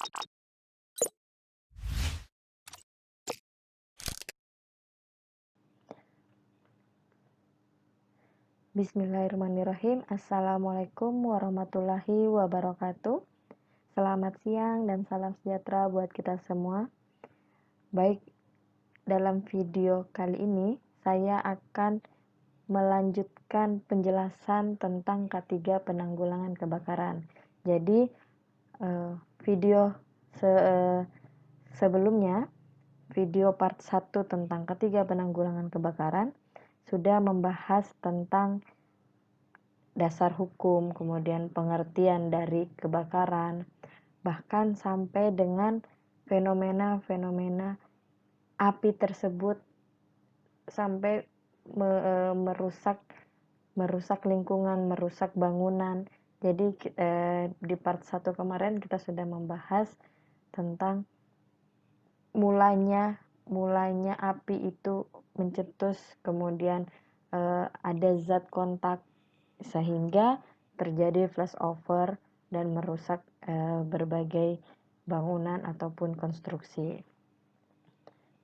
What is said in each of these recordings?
Bismillahirrahmanirrahim. Assalamualaikum warahmatullahi wabarakatuh. Selamat siang dan salam sejahtera buat kita semua. Baik, dalam video kali ini saya akan melanjutkan penjelasan tentang K3 penanggulangan kebakaran. Jadi video sebelumnya, video part 1 tentang K3 penanggulangan kebakaran sudah membahas tentang dasar hukum, kemudian pengertian dari kebakaran, bahkan sampai dengan fenomena-fenomena api tersebut sampai merusak lingkungan, merusak bangunan. Jadi di part 1 kemarin kita sudah membahas tentang mulanya api itu mencetus, kemudian ada zat kontak sehingga terjadi flashover dan merusak berbagai bangunan ataupun konstruksi.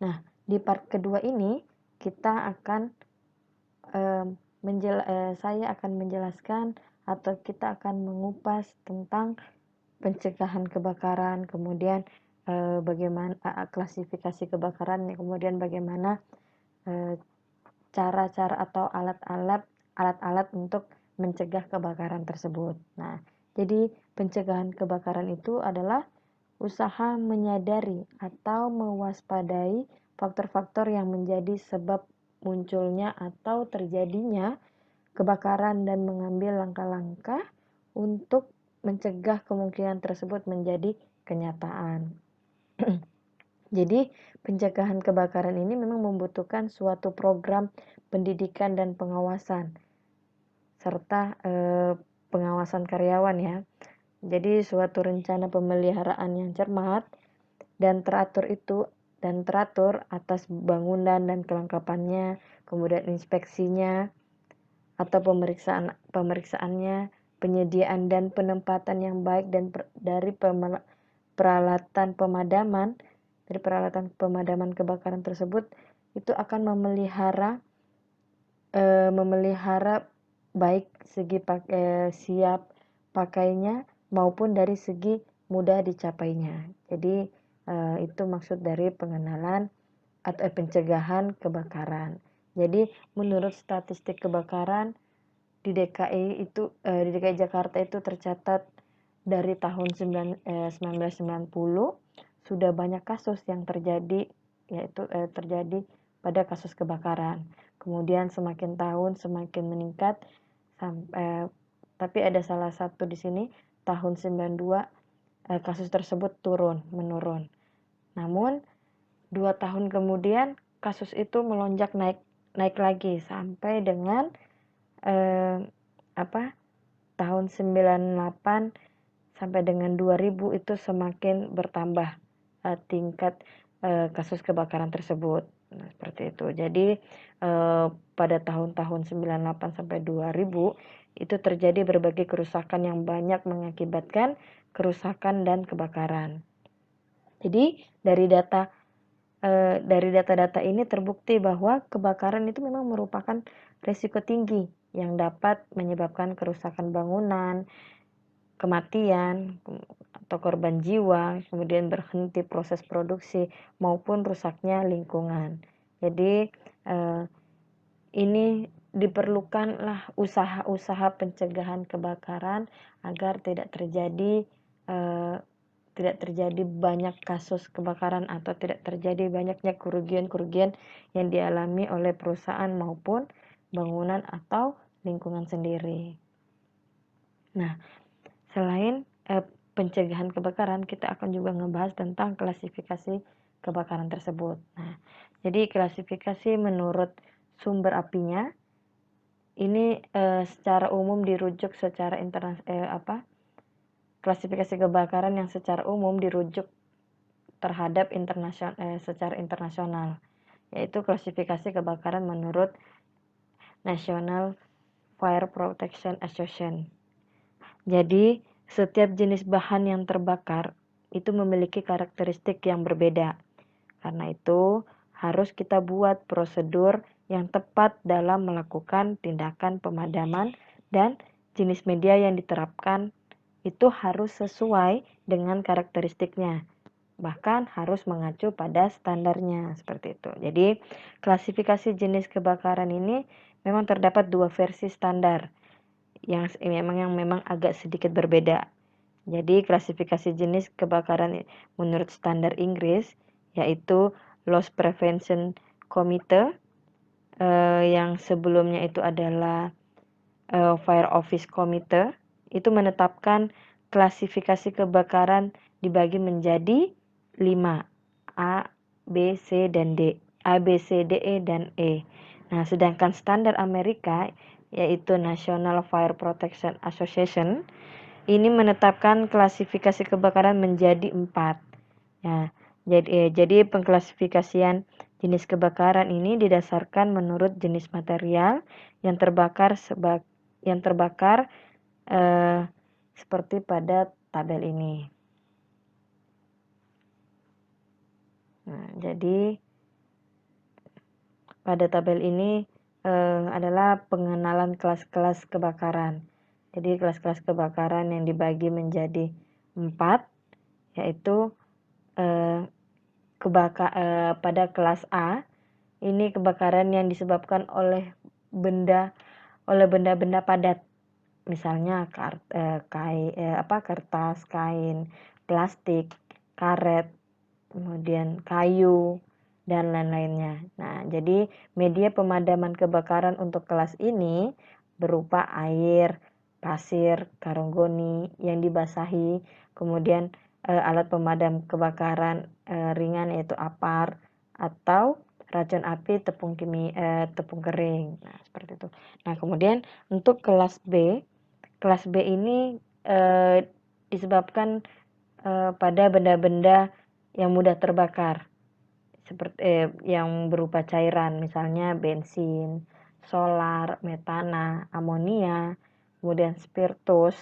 Nah, di part kedua ini kita akan saya akan menjelaskan atau kita akan mengupas tentang pencegahan kebakaran, kemudian bagaimana klasifikasi kebakaran, kemudian bagaimana cara-cara atau alat-alat untuk mencegah kebakaran tersebut. Nah, jadi pencegahan kebakaran itu adalah usaha menyadari atau mewaspadai faktor-faktor yang menjadi sebab munculnya atau terjadinya kebakaran dan mengambil langkah-langkah untuk mencegah kemungkinan tersebut menjadi kenyataan. Jadi, pencegahan kebakaran ini memang membutuhkan suatu program pendidikan dan pengawasan serta pengawasan karyawan ya. Jadi suatu rencana pemeliharaan yang cermat dan teratur atas bangunan dan kelengkapannya, kemudian inspeksinya atau pemeriksaannya, penyediaan dan penempatan yang baik dan dari peralatan pemadaman kebakaran tersebut itu akan memelihara baik segi siap pakainya maupun dari segi mudah dicapainya. Jadi itu maksud dari pengenalan atau pencegahan kebakaran. Jadi menurut statistik kebakaran di DKI Jakarta itu tercatat dari tahun 1990 sudah banyak kasus yang terjadi, yaitu terjadi pada kasus kebakaran. Kemudian semakin tahun semakin meningkat tapi ada salah satu di sini tahun 92 kasus tersebut menurun. Namun 2 tahun kemudian kasus itu melonjak naik lagi sampai dengan tahun 98 sampai dengan 2000 itu semakin bertambah tingkat kasus kebakaran tersebut. Nah, seperti itu. Jadi pada tahun-tahun 98 sampai 2000 itu terjadi berbagai kerusakan yang banyak mengakibatkan kerusakan dan kebakaran. Jadi dari data-data ini terbukti bahwa kebakaran itu memang merupakan risiko tinggi yang dapat menyebabkan kerusakan bangunan, kematian atau korban jiwa, kemudian berhenti proses produksi maupun rusaknya lingkungan. Jadi ini diperlukanlah usaha-usaha pencegahan kebakaran agar tidak terjadi banyak kasus kebakaran atau tidak terjadi banyaknya kerugian-kerugian yang dialami oleh perusahaan maupun bangunan atau lingkungan sendiri. Nah, selain pencegahan kebakaran, kita akan juga ngebahas tentang klasifikasi kebakaran tersebut. Nah, jadi klasifikasi menurut sumber apinya ini secara umum dirujuk secara klasifikasi kebakaran yang secara umum dirujuk terhadap secara internasional, yaitu klasifikasi kebakaran menurut National Fire Protection Association. Jadi setiap jenis bahan yang terbakar itu memiliki karakteristik yang berbeda. Karena itu, harus kita buat prosedur yang tepat dalam melakukan tindakan pemadaman dan jenis media yang diterapkan itu harus sesuai dengan karakteristiknya. Bahkan harus mengacu pada standarnya, seperti itu. Jadi, klasifikasi jenis kebakaran ini memang terdapat 2 versi standar yang memang agak sedikit berbeda. Jadi, klasifikasi jenis kebakaran menurut standar Inggris yaitu Loss Prevention Committee, yang sebelumnya itu adalah Fire Office Committee, itu menetapkan klasifikasi kebakaran dibagi menjadi 5, A, B, C, dan D. A, B, C, D, E, dan E. Nah, sedangkan standar Amerika yaitu National Fire Protection Association ini menetapkan klasifikasi kebakaran menjadi 4. Ya, jadi pengklasifikasian jenis kebakaran ini didasarkan menurut jenis material yang terbakar seperti pada tabel ini. Nah, jadi pada tabel ini adalah pengenalan kelas-kelas kebakaran. Jadi kelas-kelas kebakaran yang dibagi menjadi 4, yaitu pada kelas A ini kebakaran yang disebabkan oleh benda-benda padat, misalnya kertas, kain, plastik, karet, kemudian kayu, dan lain-lainnya. Nah, jadi media pemadaman kebakaran untuk kelas ini berupa air, pasir, karung goni yang dibasahi, kemudian alat pemadam kebakaran ringan yaitu apar, atau racun api tepung kering. Nah, seperti itu. Nah, kemudian untuk kelas B ini disebabkan pada benda-benda yang mudah terbakar, seperti yang berupa cairan, misalnya bensin, solar, metana, amonia, kemudian spiritus,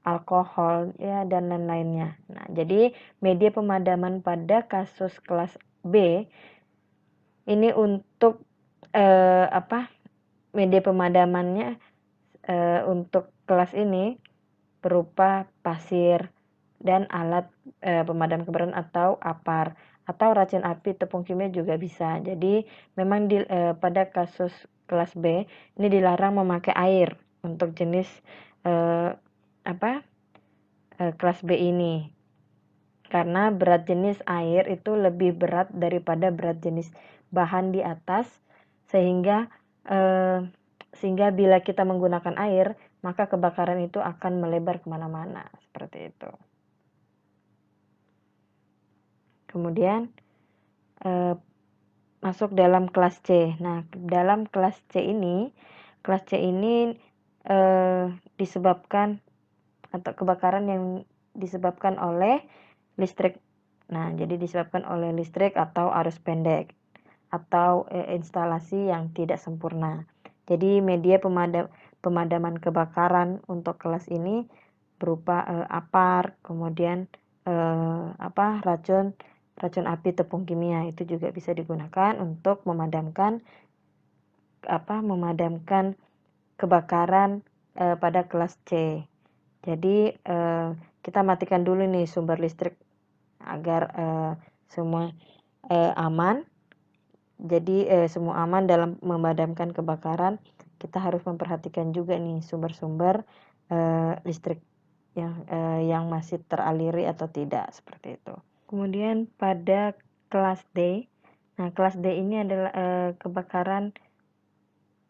alkohol, ya, dan lain-lainnya. Nah, jadi media pemadaman pada kasus kelas B ini untuk media pemadamannya untuk kelas ini berupa pasir dan alat pemadam kebakaran atau apar, atau racun api tepung kimia juga bisa. Jadi memang pada kasus kelas B ini dilarang memakai air untuk jenis kelas B ini, karena berat jenis air itu lebih berat daripada berat jenis bahan di atas, sehingga bila kita menggunakan air maka kebakaran itu akan melebar kemana-mana, seperti itu. Kemudian masuk dalam kelas C. Nah, dalam kelas C ini disebabkan atau kebakaran yang disebabkan oleh listrik. Nah, jadi disebabkan oleh listrik atau arus pendek atau instalasi yang tidak sempurna. Jadi media pemadaman kebakaran untuk kelas ini berupa apar, kemudian racun api tepung kimia, itu juga bisa digunakan untuk memadamkan kebakaran pada kelas C. Jadi kita matikan dulu nih sumber listrik agar semua aman. Jadi semua aman dalam memadamkan kebakaran. Kita harus memperhatikan juga nih sumber-sumber listrik yang masih teraliri atau tidak, seperti itu. Kemudian pada kelas D, nah kelas D ini adalah kebakaran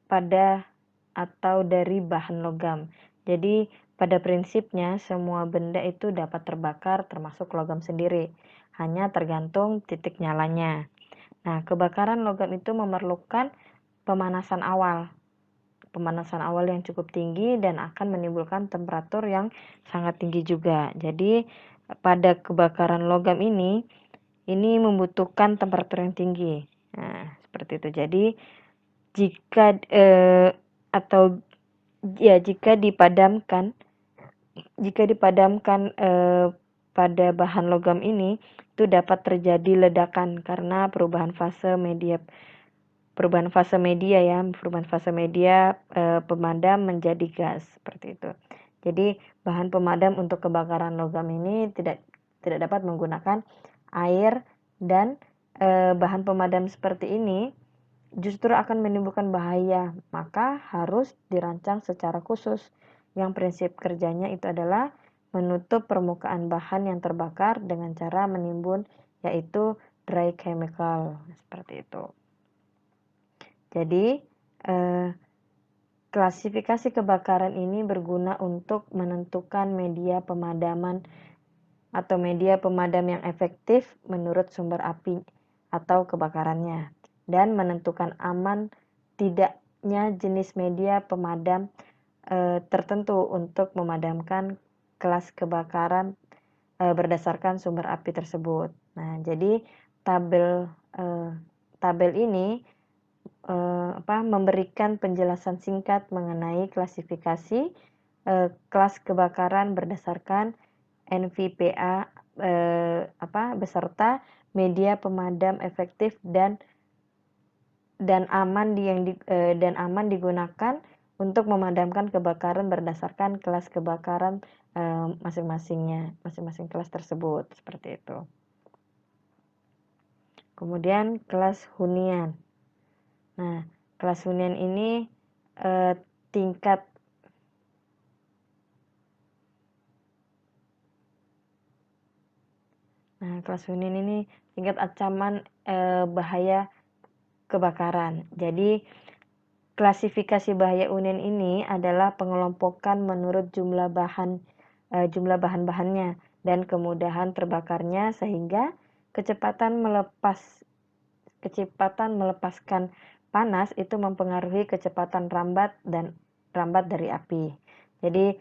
pada atau dari bahan logam. Jadi pada prinsipnya semua benda itu dapat terbakar termasuk logam sendiri, hanya tergantung titik nyalanya. Nah, kebakaran logam itu memerlukan pemanasan awal yang cukup tinggi dan akan menimbulkan temperatur yang sangat tinggi juga. Jadi pada kebakaran logam ini membutuhkan temperatur yang tinggi. Nah, seperti itu. Jadi jika dipadamkan pada bahan logam ini itu dapat terjadi ledakan karena perubahan fase media pemadam menjadi gas seperti itu. Jadi bahan pemadam untuk kebakaran logam ini tidak dapat menggunakan air dan bahan pemadam seperti ini justru akan menimbulkan bahaya, maka harus dirancang secara khusus. Yang prinsip kerjanya itu adalah menutup permukaan bahan yang terbakar dengan cara menimbun, yaitu dry chemical seperti itu. Jadi klasifikasi kebakaran ini berguna untuk menentukan media pemadaman atau media pemadam yang efektif menurut sumber api atau kebakarannya, dan menentukan aman tidaknya jenis media pemadam tertentu untuk memadamkan kelas kebakaran berdasarkan sumber api tersebut. Nah, jadi tabel ini memberikan penjelasan singkat mengenai klasifikasi kelas kebakaran berdasarkan NVPA beserta media pemadam efektif dan aman digunakan untuk memadamkan kebakaran berdasarkan kelas kebakaran masing-masing kelas tersebut seperti itu. Kemudian kelas hunian. Nah, kelas hunian ini tingkat ancaman bahaya kebakaran. Jadi klasifikasi bahaya hunian ini adalah pengelompokan menurut jumlah bahan-bahannya dan kemudahan terbakarnya, sehingga kecepatan melepaskan panas itu mempengaruhi kecepatan rambat dari api. Jadi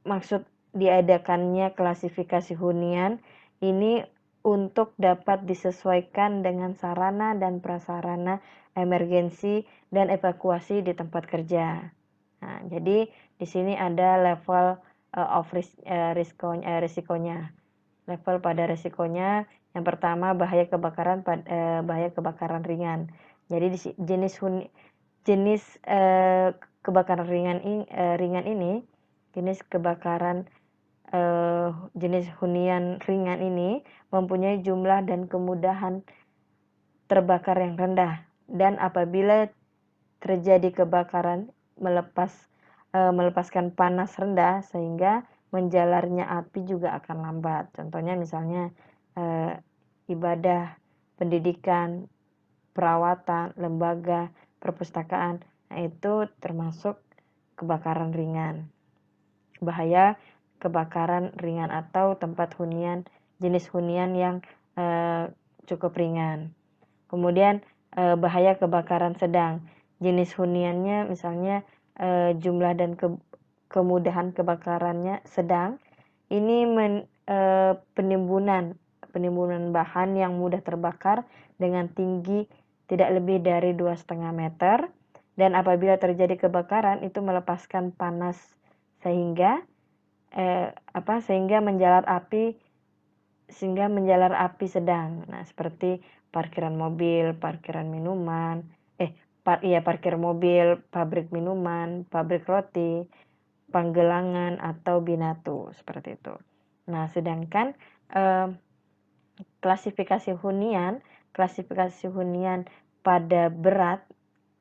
maksud diadakannya klasifikasi hunian ini untuk dapat disesuaikan dengan sarana dan prasarana emergensi dan evakuasi di tempat kerja. Nah, jadi di sini ada level risikonya. Level pada risikonya, yang pertama bahaya kebakaran ringan. Jadi jenis kebakaran ringan ini, jenis kebakaran jenis hunian ringan ini mempunyai jumlah dan kemudahan terbakar yang rendah, dan apabila terjadi kebakaran melepaskan panas rendah sehingga menjalarnya api juga akan lambat. Contohnya misalnya ibadah, pendidikan, perawatan, lembaga, perpustakaan, nah itu termasuk kebakaran ringan. Bahaya kebakaran ringan atau tempat hunian, jenis hunian yang cukup ringan. Kemudian bahaya kebakaran sedang, jenis huniannya misalnya jumlah dan kemudahan kebakarannya sedang. Ini penimbunan bahan yang mudah terbakar dengan tinggi tidak lebih dari 2,5 meter, dan apabila terjadi kebakaran itu melepaskan panas sehingga menjalar api sedang. Nah, seperti parkiran mobil, parkiran minuman, parkir mobil, pabrik minuman, pabrik roti, panggelangan atau binatu seperti itu. Nah, sedangkan klasifikasi hunian pada berat,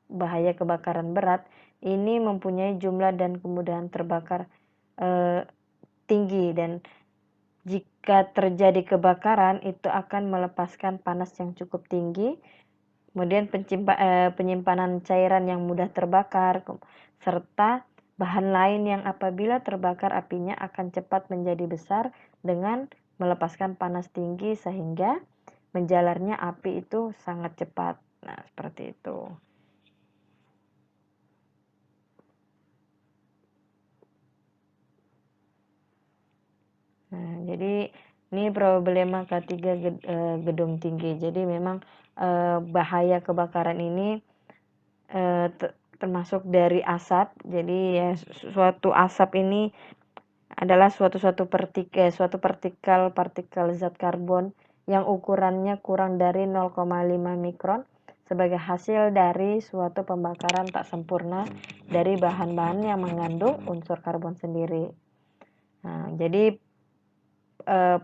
bahaya kebakaran berat ini mempunyai jumlah dan kemudahan terbakar tinggi, dan jika terjadi kebakaran itu akan melepaskan panas yang cukup tinggi, kemudian penyimpanan cairan yang mudah terbakar, serta bahan lain yang apabila terbakar apinya akan cepat menjadi besar dengan melepaskan panas tinggi sehingga menjalarnya api itu sangat cepat. Nah, seperti itu. Nah, jadi ini problema K3 gedung tinggi. Jadi memang bahaya kebakaran ini termasuk dari asap. Jadi ya suatu asap ini adalah suatu partikel zat karbon yang ukurannya kurang dari 0,5 mikron sebagai hasil dari suatu pembakaran tak sempurna dari bahan-bahan yang mengandung unsur karbon sendiri. Nah, jadi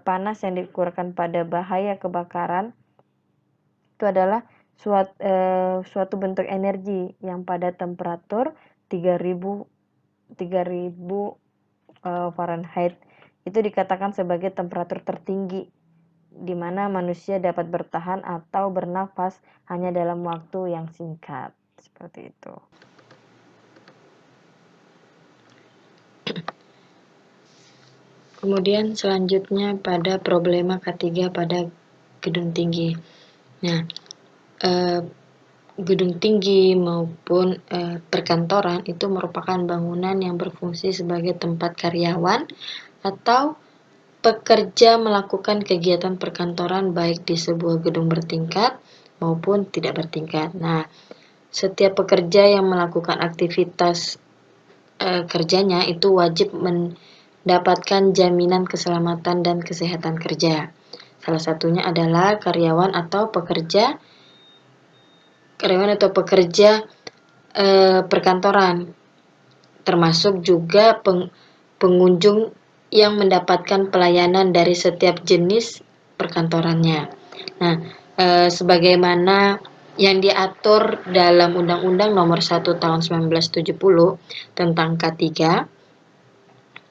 panas yang dikeluarkan pada bahaya kebakaran itu adalah suatu bentuk energi yang pada temperatur 3000 Fahrenheit itu dikatakan sebagai temperatur tertinggi di mana manusia dapat bertahan atau bernafas hanya dalam waktu yang singkat. Seperti itu. Kemudian selanjutnya pada problema ketiga pada gedung tinggi. Nah, gedung tinggi maupun perkantoran itu merupakan bangunan yang berfungsi sebagai tempat karyawan atau pekerja melakukan kegiatan perkantoran baik di sebuah gedung bertingkat maupun tidak bertingkat. Nah, setiap pekerja yang melakukan aktivitas kerjanya itu wajib mendapatkan jaminan keselamatan dan kesehatan kerja. Salah satunya adalah karyawan atau pekerja perkantoran, termasuk juga pengunjung yang mendapatkan pelayanan dari setiap jenis perkantorannya. Nah, sebagaimana yang diatur dalam Undang-Undang Nomor 1 Tahun 1970 tentang K3,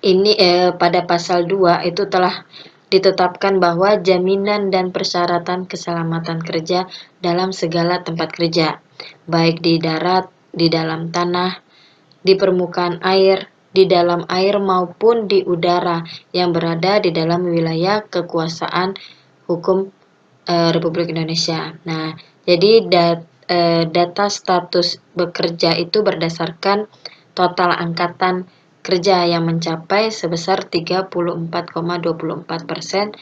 ini pada pasal 2 itu telah ditetapkan bahwa jaminan dan persyaratan keselamatan kerja dalam segala tempat kerja, baik di darat, di dalam tanah, di permukaan air, di dalam air maupun di udara yang berada di dalam wilayah kekuasaan hukum Republik Indonesia. Nah, jadi data status bekerja itu berdasarkan total angkatan kerja yang mencapai sebesar 34,24%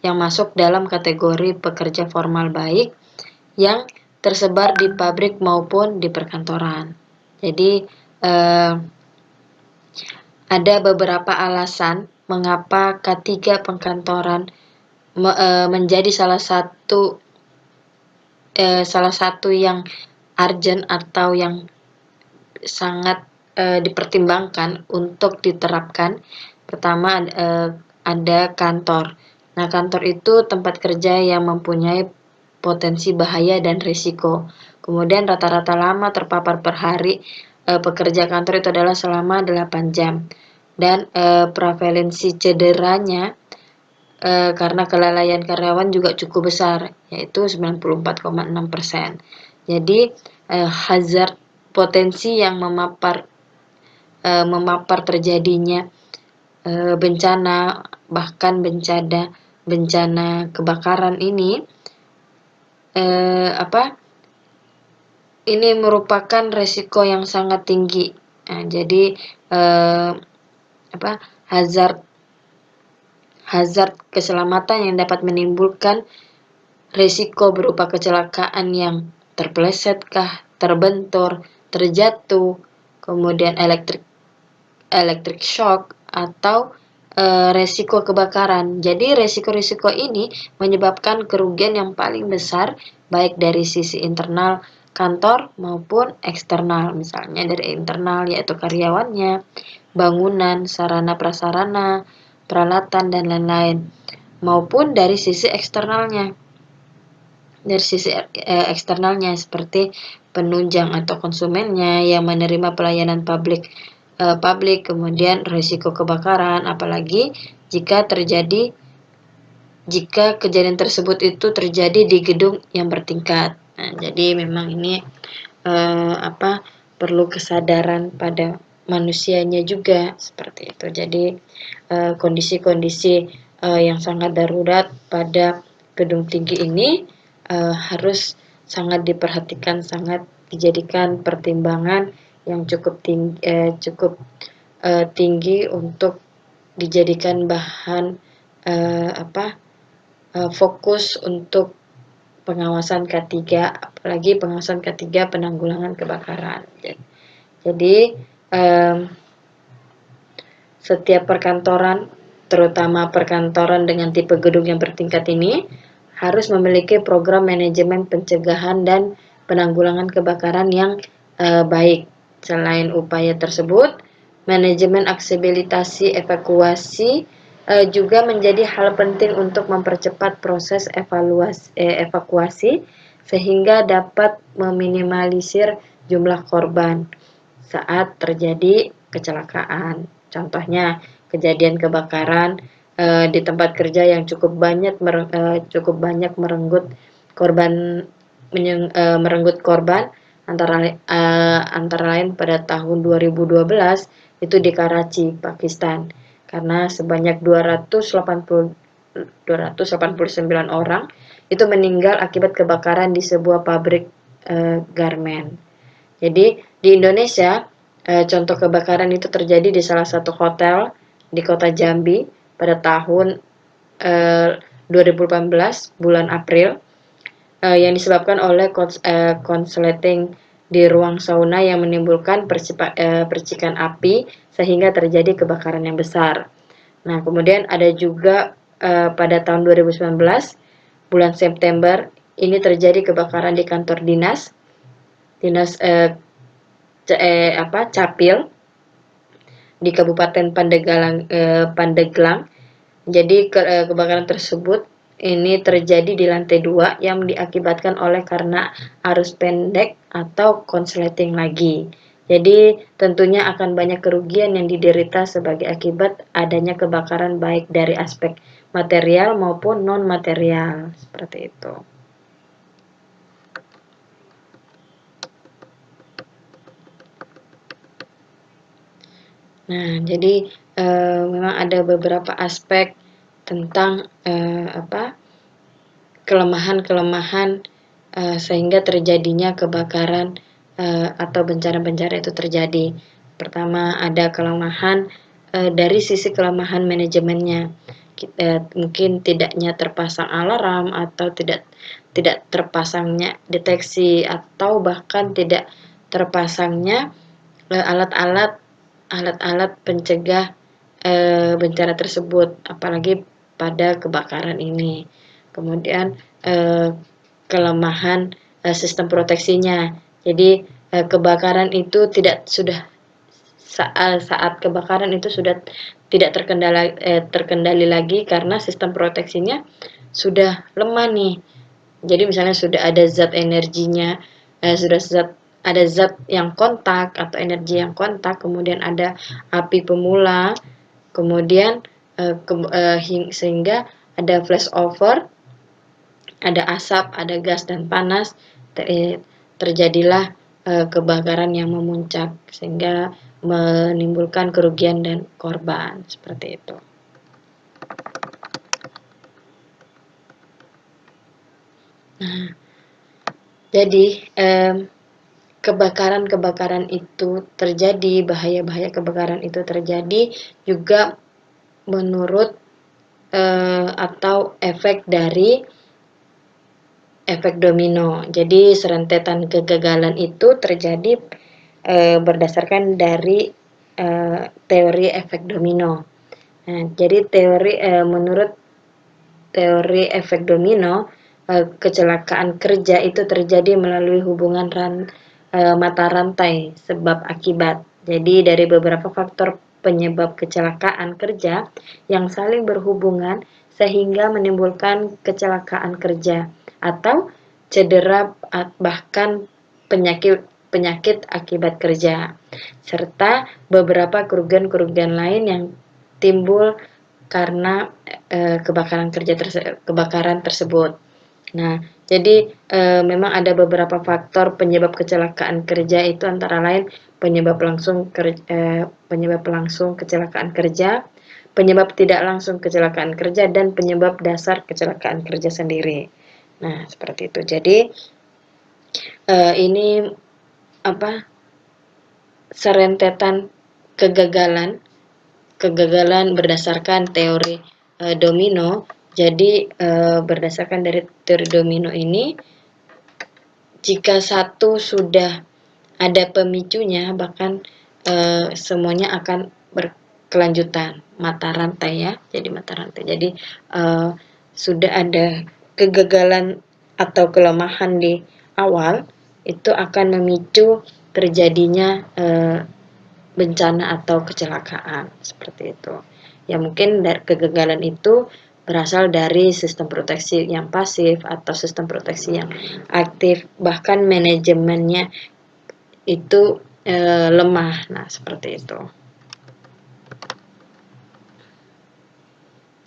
yang masuk dalam kategori pekerja formal baik yang tersebar di pabrik maupun di perkantoran. Jadi ada beberapa alasan mengapa K3 perkantoran menjadi salah satu yang urgent atau yang sangat dipertimbangkan untuk diterapkan. Pertama ada kantor. Nah, kantor itu tempat kerja yang mempunyai potensi bahaya dan risiko. Kemudian rata-rata lama terpapar per hari pekerja kantor itu adalah selama 8 jam. Dan prevalensi cederanya karena kelalaian karyawan juga cukup besar, yaitu 94,6%. Jadi hazard potensi yang memapar terjadinya bencana, bahkan bencana kebakaran ini ini merupakan resiko yang sangat tinggi. Nah, jadi hazard keselamatan yang dapat menimbulkan risiko berupa kecelakaan yang terpelesetkah, terbentur, terjatuh, kemudian electric shock, atau resiko kebakaran. Jadi resiko-resiko ini menyebabkan kerugian yang paling besar baik dari sisi internal kantor maupun eksternal. Misalnya dari internal yaitu karyawannya, bangunan, sarana prasarana, peralatan dan lain-lain, maupun dari sisi eksternalnya. Dari sisi eksternalnya seperti penunjang atau konsumennya yang menerima pelayanan publik, kemudian risiko kebakaran, apalagi jika kejadian tersebut itu terjadi di gedung yang bertingkat. Nah, jadi memang ini perlu kesadaran pada manusianya juga seperti itu. Jadi kondisi-kondisi yang sangat darurat pada gedung tinggi ini harus sangat diperhatikan, sangat dijadikan pertimbangan yang cukup tinggi untuk dijadikan bahan fokus untuk pengawasan K3, apalagi pengawasan K3 penanggulangan kebakaran. Jadi setiap perkantoran, terutama perkantoran dengan tipe gedung yang bertingkat ini, harus memiliki program manajemen pencegahan dan penanggulangan kebakaran yang baik. Selain upaya tersebut, manajemen aksesibilitas evakuasi juga menjadi hal penting untuk mempercepat proses evakuasi sehingga dapat meminimalisir jumlah korban saat terjadi kecelakaan. Contohnya, kejadian kebakaran di tempat kerja yang cukup banyak merenggut korban antara lain pada tahun 2012 itu di Karachi, Pakistan, karena sebanyak 289 orang itu meninggal akibat kebakaran di sebuah pabrik garmen. Jadi di Indonesia, contoh kebakaran itu terjadi di salah satu hotel di kota Jambi pada tahun 2018 bulan April, yang disebabkan oleh konsleting di ruang sauna yang menimbulkan percikan api sehingga terjadi kebakaran yang besar. Nah, kemudian ada juga pada tahun 2019 bulan September ini terjadi kebakaran di kantor dinas Capil di Kabupaten Pandeglang. Jadi kebakaran tersebut ini terjadi di lantai 2 yang diakibatkan oleh karena arus pendek atau konsleting lagi. Jadi tentunya akan banyak kerugian yang diderita sebagai akibat adanya kebakaran baik dari aspek material maupun non material, seperti itu. Nah, jadi memang ada beberapa aspek tentang kelemahan-kelemahan sehingga terjadinya kebakaran atau bencana-bencana itu terjadi. Pertama, ada kelemahan dari sisi kelemahan manajemennya. Mungkin tidaknya terpasang alarm atau tidak terpasangnya deteksi atau bahkan tidak terpasangnya alat-alat pencegah bencana tersebut, apalagi pada kebakaran ini. Kemudian kelemahan sistem proteksinya. Jadi kebakaran itu saat kebakaran itu sudah tidak terkendali lagi karena sistem proteksinya sudah lemah nih. Jadi misalnya sudah ada zat energinya, ada zat yang kontak atau energi yang kontak, kemudian ada api pemula, kemudian sehingga ada flashover, ada asap, ada gas dan panas, terjadilah kebakaran yang memuncak sehingga menimbulkan kerugian dan korban, seperti itu. Nah, jadi kebakaran itu terjadi, bahaya-bahaya kebakaran itu terjadi juga menurut atau efek dari efek domino. Jadi serentetan kegagalan itu terjadi berdasarkan dari teori efek domino. Nah, jadi menurut teori efek domino, kecelakaan kerja itu terjadi melalui hubungan mata rantai sebab akibat. Jadi dari beberapa faktor penyebab kecelakaan kerja yang saling berhubungan sehingga menimbulkan kecelakaan kerja atau cedera bahkan penyakit akibat kerja, serta beberapa kerugian-kerugian lain yang timbul karena kebakaran tersebut. Nah, jadi memang ada beberapa faktor penyebab kecelakaan kerja itu antara lain penyebab langsung kecelakaan kerja, penyebab tidak langsung kecelakaan kerja, dan penyebab dasar kecelakaan kerja sendiri. Nah, seperti itu. Jadi ini serentetan kegagalan berdasarkan teori domino. Jadi berdasarkan dari teori domino ini, jika satu sudah ada pemicunya, bahkan semuanya akan kelanjutan mata rantai ya, jadi mata rantai. Jadi sudah ada kegagalan atau kelemahan di awal, itu akan memicu terjadinya bencana atau kecelakaan seperti itu. Ya mungkin dari kegagalan itu berasal dari sistem proteksi yang pasif atau sistem proteksi yang aktif, bahkan manajemennya itu lemah. Nah, seperti itu.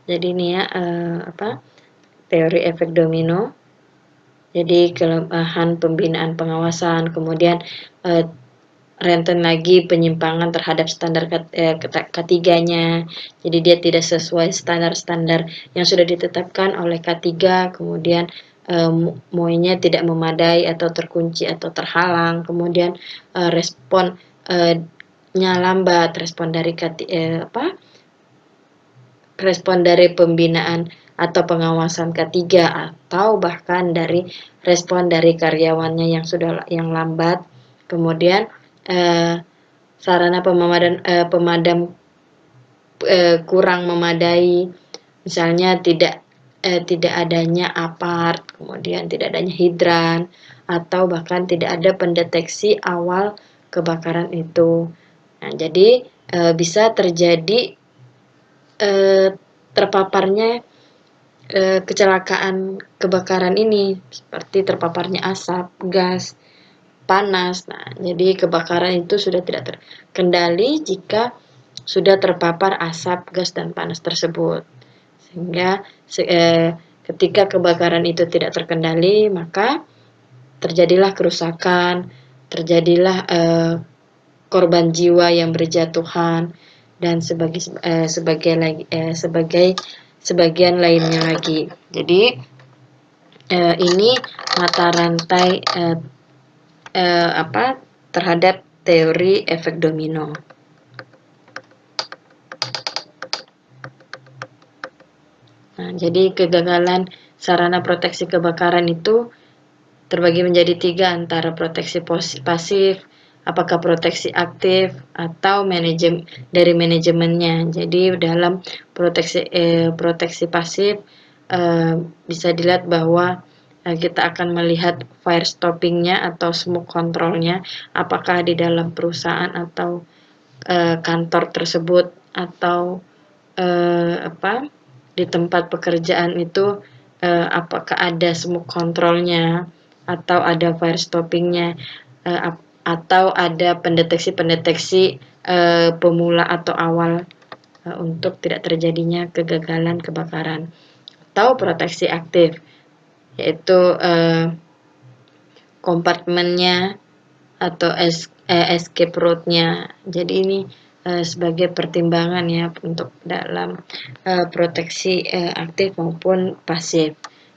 Jadi ini ya teori efek domino. Jadi kelemahan pembinaan pengawasan, kemudian rentan lagi penyimpangan terhadap standar K3-nya. Jadi dia tidak sesuai standar-standar yang sudah ditetapkan oleh K3, kemudian MOI-nya tidak memadai atau terkunci atau terhalang, kemudian responnya lambat, respon dari pembinaan atau pengawasan K3, atau bahkan dari respon dari karyawannya yang lambat, kemudian sarana pemadam kurang memadai, misalnya tidak adanya apart, kemudian tidak adanya hidran, atau bahkan tidak ada pendeteksi awal kebakaran itu. Nah, jadi bisa terjadi terpaparnya kecelakaan kebakaran ini, seperti terpaparnya asap, gas, panas. Nah, jadi kebakaran itu sudah tidak terkendali jika sudah terpapar asap, gas, dan panas tersebut. Sehingga ketika kebakaran itu tidak terkendali, maka terjadilah kerusakan, terjadilah korban jiwa yang berjatuhan, dan sebagian lainnya lagi. Jadi ini mata rantai terhadap teori efek domino. Nah, jadi kegagalan sarana proteksi kebakaran itu terbagi menjadi 3, antara proteksi pasif, apakah proteksi aktif, atau dari manajemennya. Jadi dalam proteksi pasif bisa dilihat bahwa kita akan melihat fire stoppingnya atau smoke controlnya, apakah di dalam perusahaan atau kantor tersebut, atau di tempat pekerjaan itu apakah ada smoke controlnya, atau ada fire stoppingnya, atau ada pendeteksi pemula atau awal untuk tidak terjadinya kegagalan kebakaran. Atau proteksi aktif, yaitu kompartemennya atau escape route-nya. Jadi ini sebagai pertimbangan ya untuk dalam proteksi aktif maupun pasif.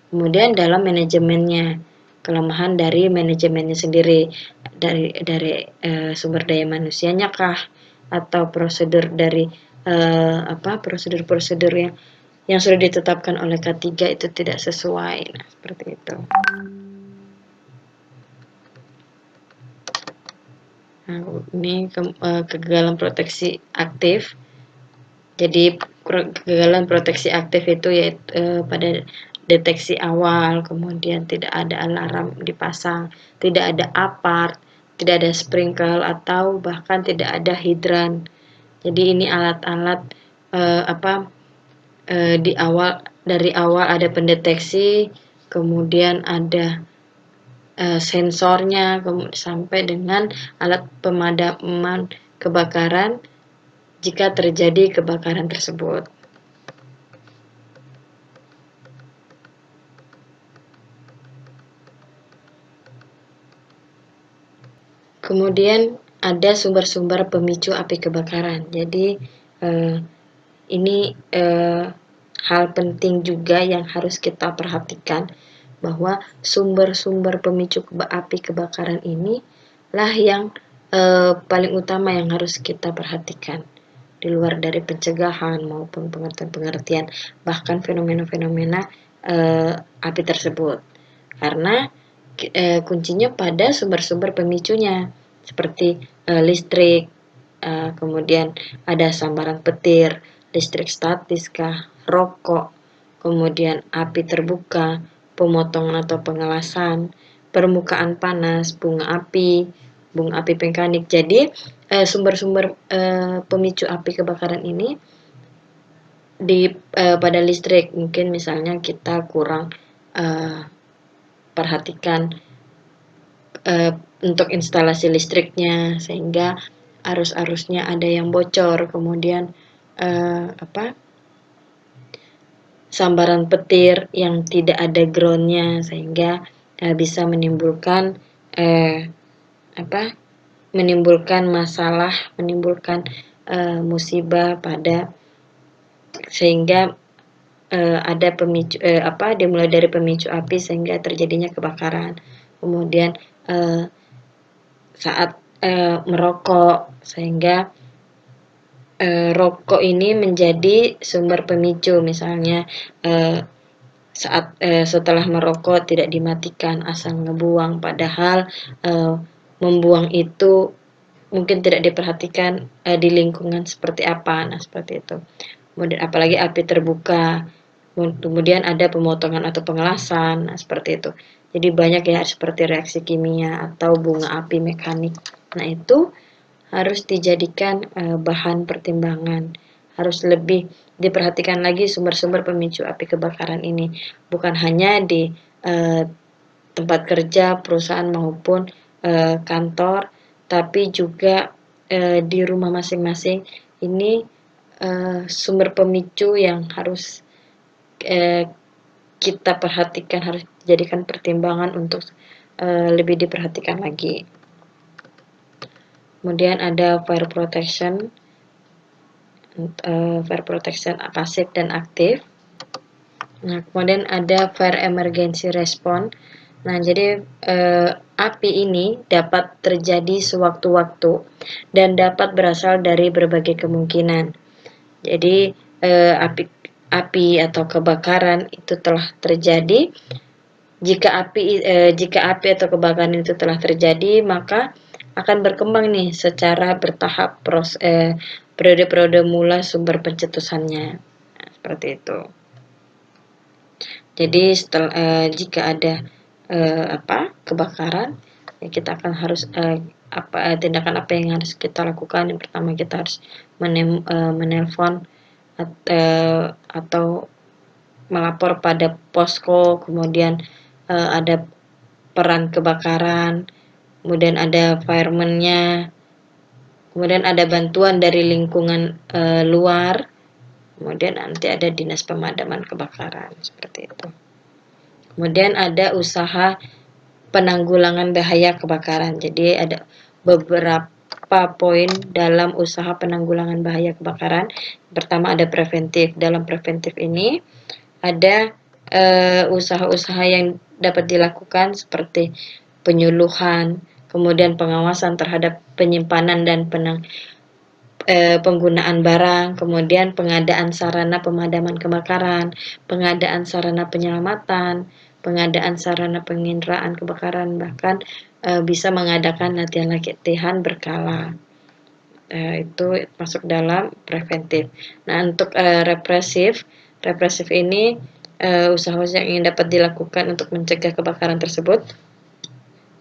Kemudian dalam manajemennya, kelemahan dari manajemennya sendiri, dari sumber daya manusianya kah, atau prosedur dari prosedur-prosedur yang sudah ditetapkan oleh K3 itu tidak sesuai. Nah, seperti itu. Nah, ini kegagalan proteksi aktif. Jadi kegagalan proteksi aktif itu yaitu pada deteksi awal, kemudian tidak ada alarm dipasang, tidak ada apart, tidak ada sprinkle, atau bahkan tidak ada hidran. Jadi ini alat-alat dari awal ada pendeteksi, kemudian ada sensornya, sampai dengan alat pemadaman kebakaran jika terjadi kebakaran tersebut. Kemudian ada sumber-sumber pemicu api kebakaran. Jadi ini hal penting juga yang harus kita perhatikan, bahwa sumber-sumber pemicu api kebakaran ini lah yang paling utama yang harus kita perhatikan, di luar dari pencegahan maupun pengertian bahkan fenomena-fenomena api tersebut. Karena kuncinya pada sumber-sumber pemicunya, seperti listrik, kemudian ada sambaran petir, listrik statis kah, rokok, kemudian api terbuka, pemotongan atau pengelasan, permukaan panas, bunga api mekanik. Jadi sumber-sumber pemicu api kebakaran ini pada listrik. Mungkin misalnya kita kurang perhatikan untuk instalasi listriknya, sehingga arus-arusnya ada yang bocor, kemudian sambaran petir yang tidak ada groundnya, sehingga bisa menimbulkan masalah, menimbulkan musibah sehingga ada pemicu dimulai dari pemicu api sehingga terjadinya kebakaran. Kemudian saat merokok, sehingga rokok ini menjadi sumber pemicu. Misalnya saat setelah merokok tidak dimatikan, asal ngebuang, padahal membuang itu mungkin tidak diperhatikan di lingkungan seperti apa. Nah, seperti itu. Kemudian apalagi api terbuka, kemudian ada pemotongan atau pengelasan, nah seperti itu. Jadi banyak ya, seperti reaksi kimia atau bunga api mekanik. Nah, itu harus dijadikan bahan pertimbangan. Harus lebih diperhatikan lagi sumber-sumber pemicu api kebakaran ini. Bukan hanya di tempat kerja, perusahaan maupun kantor, tapi juga di rumah masing-masing. Ini sumber pemicu yang harus kita perhatikan, harus dijadikan pertimbangan untuk lebih diperhatikan lagi. Kemudian ada fire protection pasif dan aktif. Nah, kemudian ada fire emergency response. Nah, jadi api ini dapat terjadi sewaktu-waktu dan dapat berasal dari berbagai kemungkinan. Jadi api atau kebakaran itu telah terjadi. Jika api atau kebakaran itu telah terjadi, maka akan berkembang nih secara bertahap periode-periode mula sumber pencetusannya. Nah, seperti itu. Jadi jika ada kebakaran, ya kita akan harus tindakan apa yang harus kita lakukan. Yang pertama, kita harus menelpon atau melapor pada posko, kemudian ada peran kebakaran, kemudian ada fireman-nya, kemudian ada bantuan dari lingkungan luar, kemudian nanti ada dinas pemadaman kebakaran, seperti itu. Kemudian ada usaha penanggulangan bahaya kebakaran. Jadi ada beberapa poin dalam usaha penanggulangan bahaya kebakaran. Pertama, ada preventif. Dalam preventif ini ada usaha-usaha yang dapat dilakukan seperti penyuluhan, kemudian pengawasan terhadap penyimpanan dan penggunaan barang, kemudian pengadaan sarana pemadaman kebakaran, pengadaan sarana penyelamatan, pengadaan sarana penginderaan kebakaran, bahkan bisa mengadakan latihan-latihan berkala. Itu masuk dalam preventif. Nah, untuk represif ini usaha-usaha yang dapat dilakukan untuk mencegah kebakaran tersebut,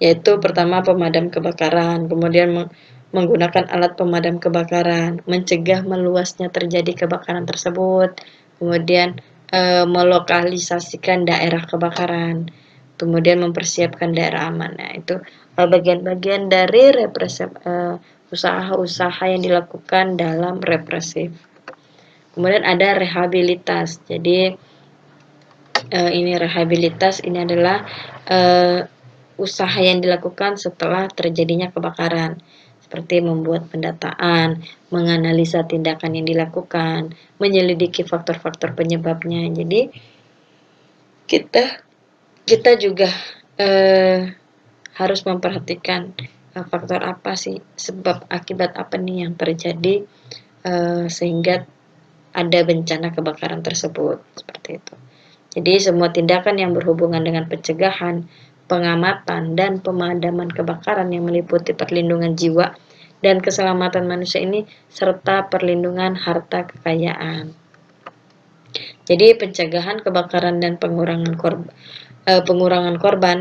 yaitu pertama pemadam kebakaran, kemudian menggunakan alat pemadam kebakaran, mencegah meluasnya terjadi kebakaran tersebut, kemudian melokalisasikan daerah kebakaran, kemudian mempersiapkan daerah aman. Nah, itu bagian-bagian dari represif, usaha-usaha yang dilakukan dalam represif. Kemudian ada rehabilitas. Jadi rehabilitas ini adalah usaha yang dilakukan setelah terjadinya kebakaran, seperti membuat pendataan, menganalisa tindakan yang dilakukan, menyelidiki faktor-faktor penyebabnya. Jadi kita juga harus memperhatikan faktor apa sih, sebab akibat apa nih yang terjadi sehingga ada bencana kebakaran tersebut, seperti itu. Jadi semua tindakan yang berhubungan dengan pencegahan, pengamatan, dan pemadaman kebakaran yang meliputi perlindungan jiwa dan keselamatan manusia ini serta perlindungan harta kekayaan. Jadi pencegahan kebakaran dan pengurangan korban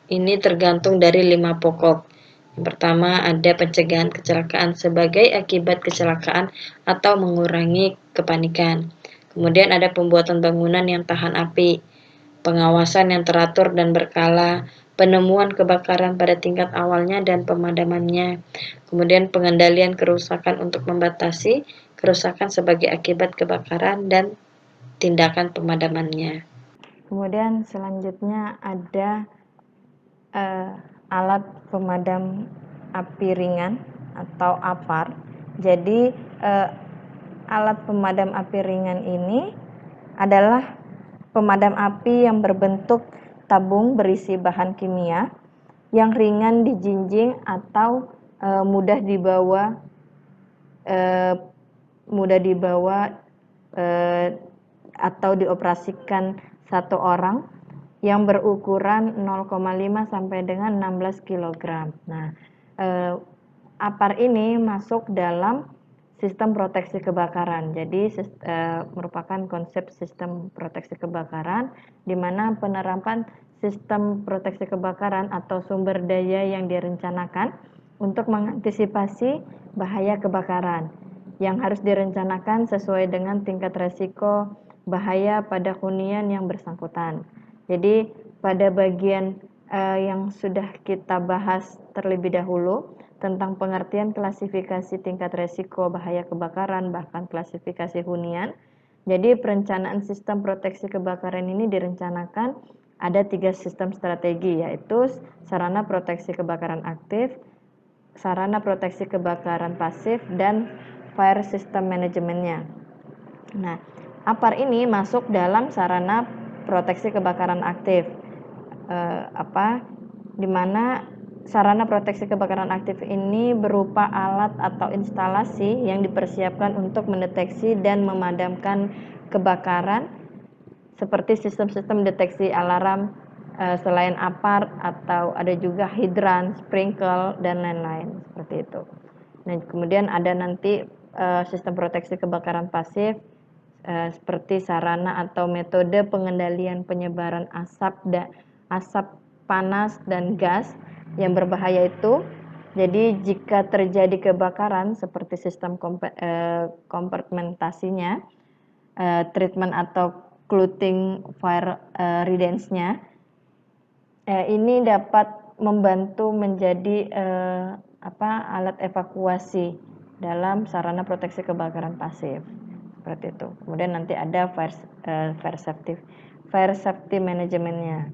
ini tergantung dari 5 pokok. Yang pertama ada pencegahan kecelakaan sebagai akibat kecelakaan atau mengurangi kepanikan. Kemudian ada pembuatan bangunan yang tahan api, pengawasan yang teratur dan berkala, penemuan kebakaran pada tingkat awalnya dan pemadamannya, kemudian pengendalian kerusakan untuk membatasi kerusakan sebagai akibat kebakaran dan tindakan pemadamannya. Kemudian selanjutnya ada alat pemadam api ringan atau APAR. Jadi alat pemadam api ringan ini adalah pemadam api yang berbentuk tabung berisi bahan kimia yang ringan dijinjing atau mudah dibawa atau dioperasikan satu orang yang berukuran 0,5 sampai dengan 16 kg. Nah, APAR ini masuk dalam sistem proteksi kebakaran. Jadi merupakan konsep sistem proteksi kebakaran di mana penerapan sistem proteksi kebakaran atau sumber daya yang direncanakan untuk mengantisipasi bahaya kebakaran yang harus direncanakan sesuai dengan tingkat resiko bahaya pada hunian yang bersangkutan. Jadi pada bagian yang sudah kita bahas terlebih dahulu tentang pengertian klasifikasi tingkat resiko bahaya kebakaran bahkan klasifikasi hunian. Jadi perencanaan sistem proteksi kebakaran ini direncanakan ada 3 sistem strategi, yaitu sarana proteksi kebakaran aktif, sarana proteksi kebakaran pasif, dan fire system manajemennya. Nah, APAR ini masuk dalam sarana proteksi kebakaran aktif, di mana sarana proteksi kebakaran aktif ini berupa alat atau instalasi yang dipersiapkan untuk mendeteksi dan memadamkan kebakaran seperti sistem-sistem deteksi alarm selain APAR, atau ada juga hidran, sprinkle, dan lain-lain seperti itu. Nah, kemudian ada nanti sistem proteksi kebakaran pasif seperti sarana atau metode pengendalian penyebaran asap panas dan gas yang berbahaya itu. Jadi jika terjadi kebakaran seperti sistem kompartmentasinya, treatment atau clothing fire retardants-nya, ini dapat membantu menjadi alat evakuasi dalam sarana proteksi kebakaran pasif seperti itu. Kemudian nanti ada fire safety manajemennya.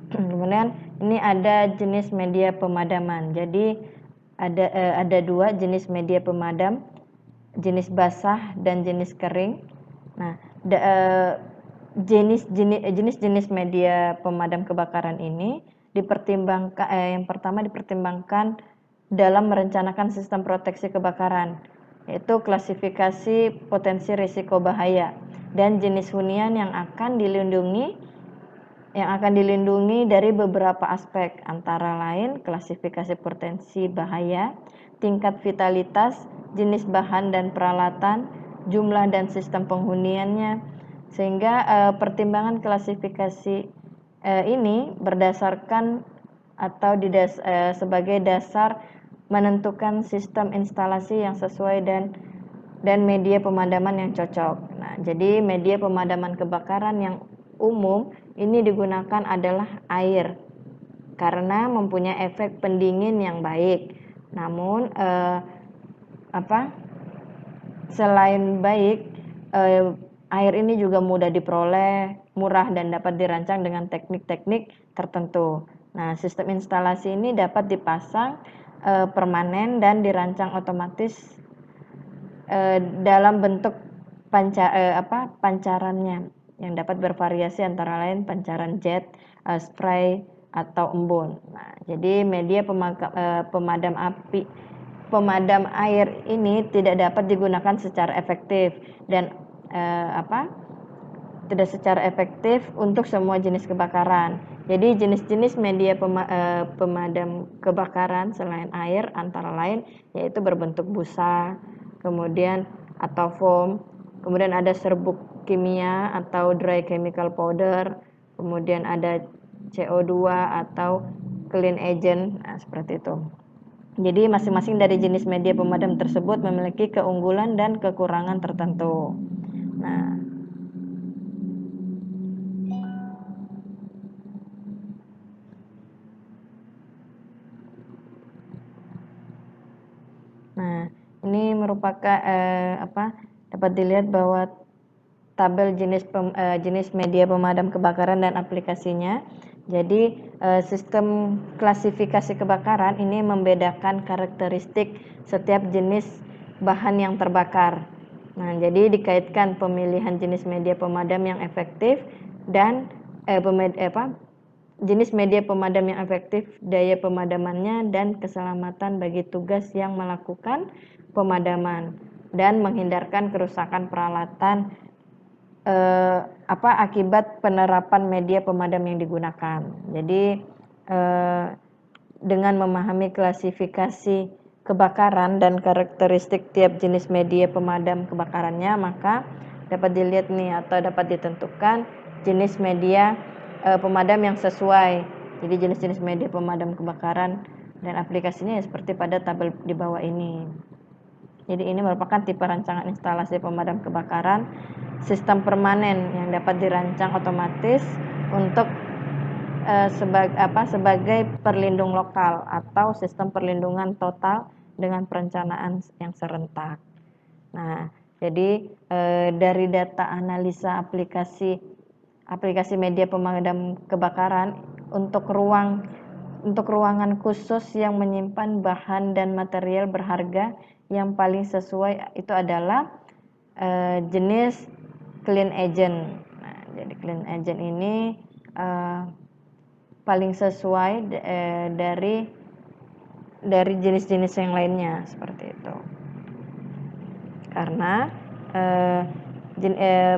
Kemudian ini ada jenis media pemadaman. Jadi ada 2 jenis media pemadam, jenis basah dan jenis kering. Nah, jenis-jenis media pemadam kebakaran ini dipertimbangkan, yang pertama dipertimbangkan dalam merencanakan sistem proteksi kebakaran, yaitu klasifikasi potensi risiko bahaya dan jenis hunian yang akan dilindungi dari beberapa aspek, antara lain klasifikasi potensi bahaya, tingkat vitalitas, jenis bahan dan peralatan, jumlah dan sistem penghuniannya, sehingga pertimbangan klasifikasi ini berdasarkan atau sebagai dasar menentukan sistem instalasi yang sesuai dan media pemadaman yang cocok. Nah, jadi media pemadaman kebakaran yang umum ini digunakan adalah air karena mempunyai efek pendingin yang baik. Namun selain baik, air ini juga mudah diperoleh, murah, dan dapat dirancang dengan teknik-teknik tertentu. Nah, sistem instalasi ini dapat dipasang permanen dan dirancang otomatis dalam bentuk pancarannya yang dapat bervariasi antara lain pancaran jet, spray, atau embun. Nah, jadi media pemadam air ini tidak dapat digunakan secara efektif dan tidak secara efektif untuk semua jenis kebakaran. Jadi jenis-jenis media pemadam kebakaran selain air antara lain yaitu berbentuk busa, kemudian atau foam, kemudian ada serbuk kimia atau dry chemical powder, kemudian ada CO2 atau clean agent, nah, seperti itu. Jadi masing-masing dari jenis media pemadam tersebut memiliki keunggulan dan kekurangan tertentu. Nah, ini merupakan dapat dilihat bahwa tabel jenis media pemadam kebakaran dan aplikasinya. Jadi sistem klasifikasi kebakaran ini membedakan karakteristik setiap jenis bahan yang terbakar. Nah, jadi dikaitkan pemilihan jenis media pemadam yang efektif dan jenis media pemadam yang efektif, daya pemadamannya, dan keselamatan bagi tugas yang melakukan pemadaman dan menghindarkan kerusakan peralatan akibat penerapan media pemadam yang digunakan. Jadi dengan memahami klasifikasi kebakaran dan karakteristik tiap jenis media pemadam kebakarannya, maka dapat dilihat nih atau dapat ditentukan jenis media pemadam yang sesuai. Jadi jenis-jenis media pemadam kebakaran dan aplikasinya ya seperti pada tabel di bawah ini. Jadi ini merupakan tipe rancangan instalasi pemadam kebakaran sistem permanen yang dapat dirancang otomatis untuk sebagai perlindung lokal atau sistem perlindungan total dengan perencanaan yang serentak. Nah, jadi dari data analisa aplikasi media pemadam kebakaran untuk ruangan khusus yang menyimpan bahan dan material berharga yang paling sesuai itu adalah jenis clean agent. Nah, jadi clean agent ini paling sesuai dari jenis-jenis yang lainnya seperti itu. Karena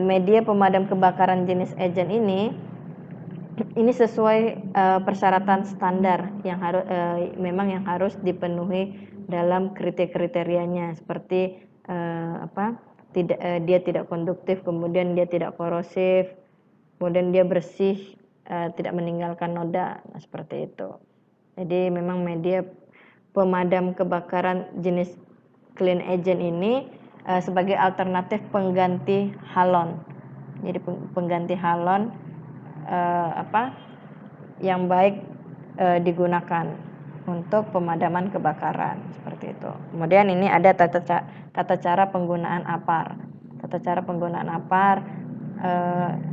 media pemadam kebakaran jenis agent ini sesuai persyaratan standar yang harus dipenuhi dalam kriterianya seperti dia tidak konduktif, kemudian dia tidak korosif, kemudian dia bersih, tidak meninggalkan noda, nah, seperti itu. Jadi memang media pemadam kebakaran jenis clean agent ini sebagai alternatif pengganti halon. Jadi pengganti halon yang baik digunakan untuk pemadaman kebakaran seperti itu. Kemudian ini ada tata cara penggunaan APAR. Tata cara penggunaan APAR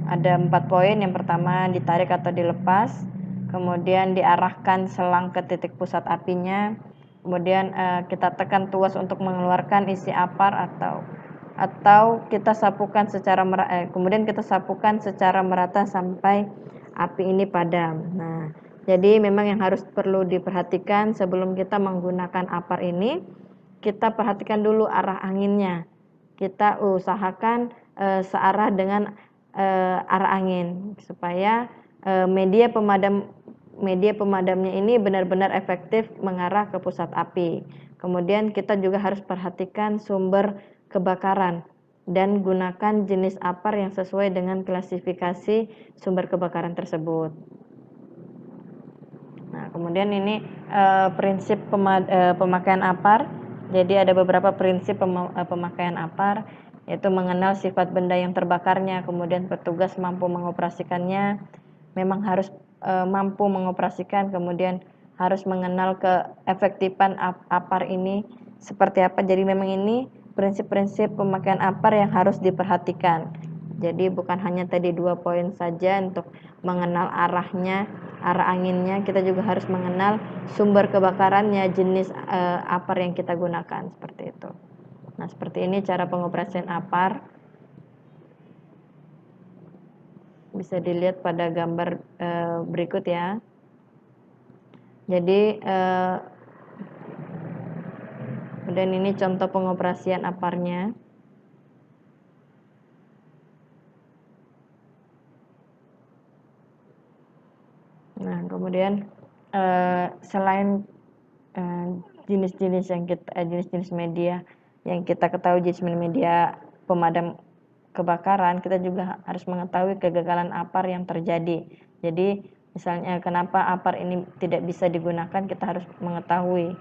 ada 4 poin. Yang pertama, ditarik atau dilepas, kemudian diarahkan selang ke titik pusat apinya, kemudian kita tekan tuas untuk mengeluarkan isi APAR atau kita sapukan kemudian kita sapukan secara merata sampai api ini padam. Nah, jadi memang yang perlu diperhatikan sebelum kita menggunakan APAR ini, kita perhatikan dulu arah anginnya. Kita usahakan searah dengan arah angin supaya media pemadamnya ini benar-benar efektif mengarah ke pusat api. Kemudian kita juga harus perhatikan sumber kebakaran dan gunakan jenis APAR yang sesuai dengan klasifikasi sumber kebakaran tersebut. Nah, kemudian ini prinsip pemakaian APAR. Jadi ada beberapa prinsip pemakaian APAR, yaitu mengenal sifat benda yang terbakarnya, kemudian petugas mampu mengoperasikannya, memang harus mampu mengoperasikan, kemudian harus mengenal keefektifan APAR ini seperti apa. Jadi memang ini prinsip-prinsip pemakaian APAR yang harus diperhatikan. Jadi bukan hanya tadi 2 poin saja untuk mengenal arah anginnya, kita juga harus mengenal sumber kebakarannya, jenis APAR yang kita gunakan seperti itu. Nah, seperti ini cara pengoperasian APAR. Bisa dilihat pada gambar berikut ya. Jadi dan ini contoh pengoperasian APAR-nya. kemudian selain jenis-jenis media yang kita ketahui, jenis media pemadam kebakaran, kita juga harus mengetahui kegagalan APAR yang terjadi. Jadi misalnya kenapa APAR ini tidak bisa digunakan, kita harus mengetahui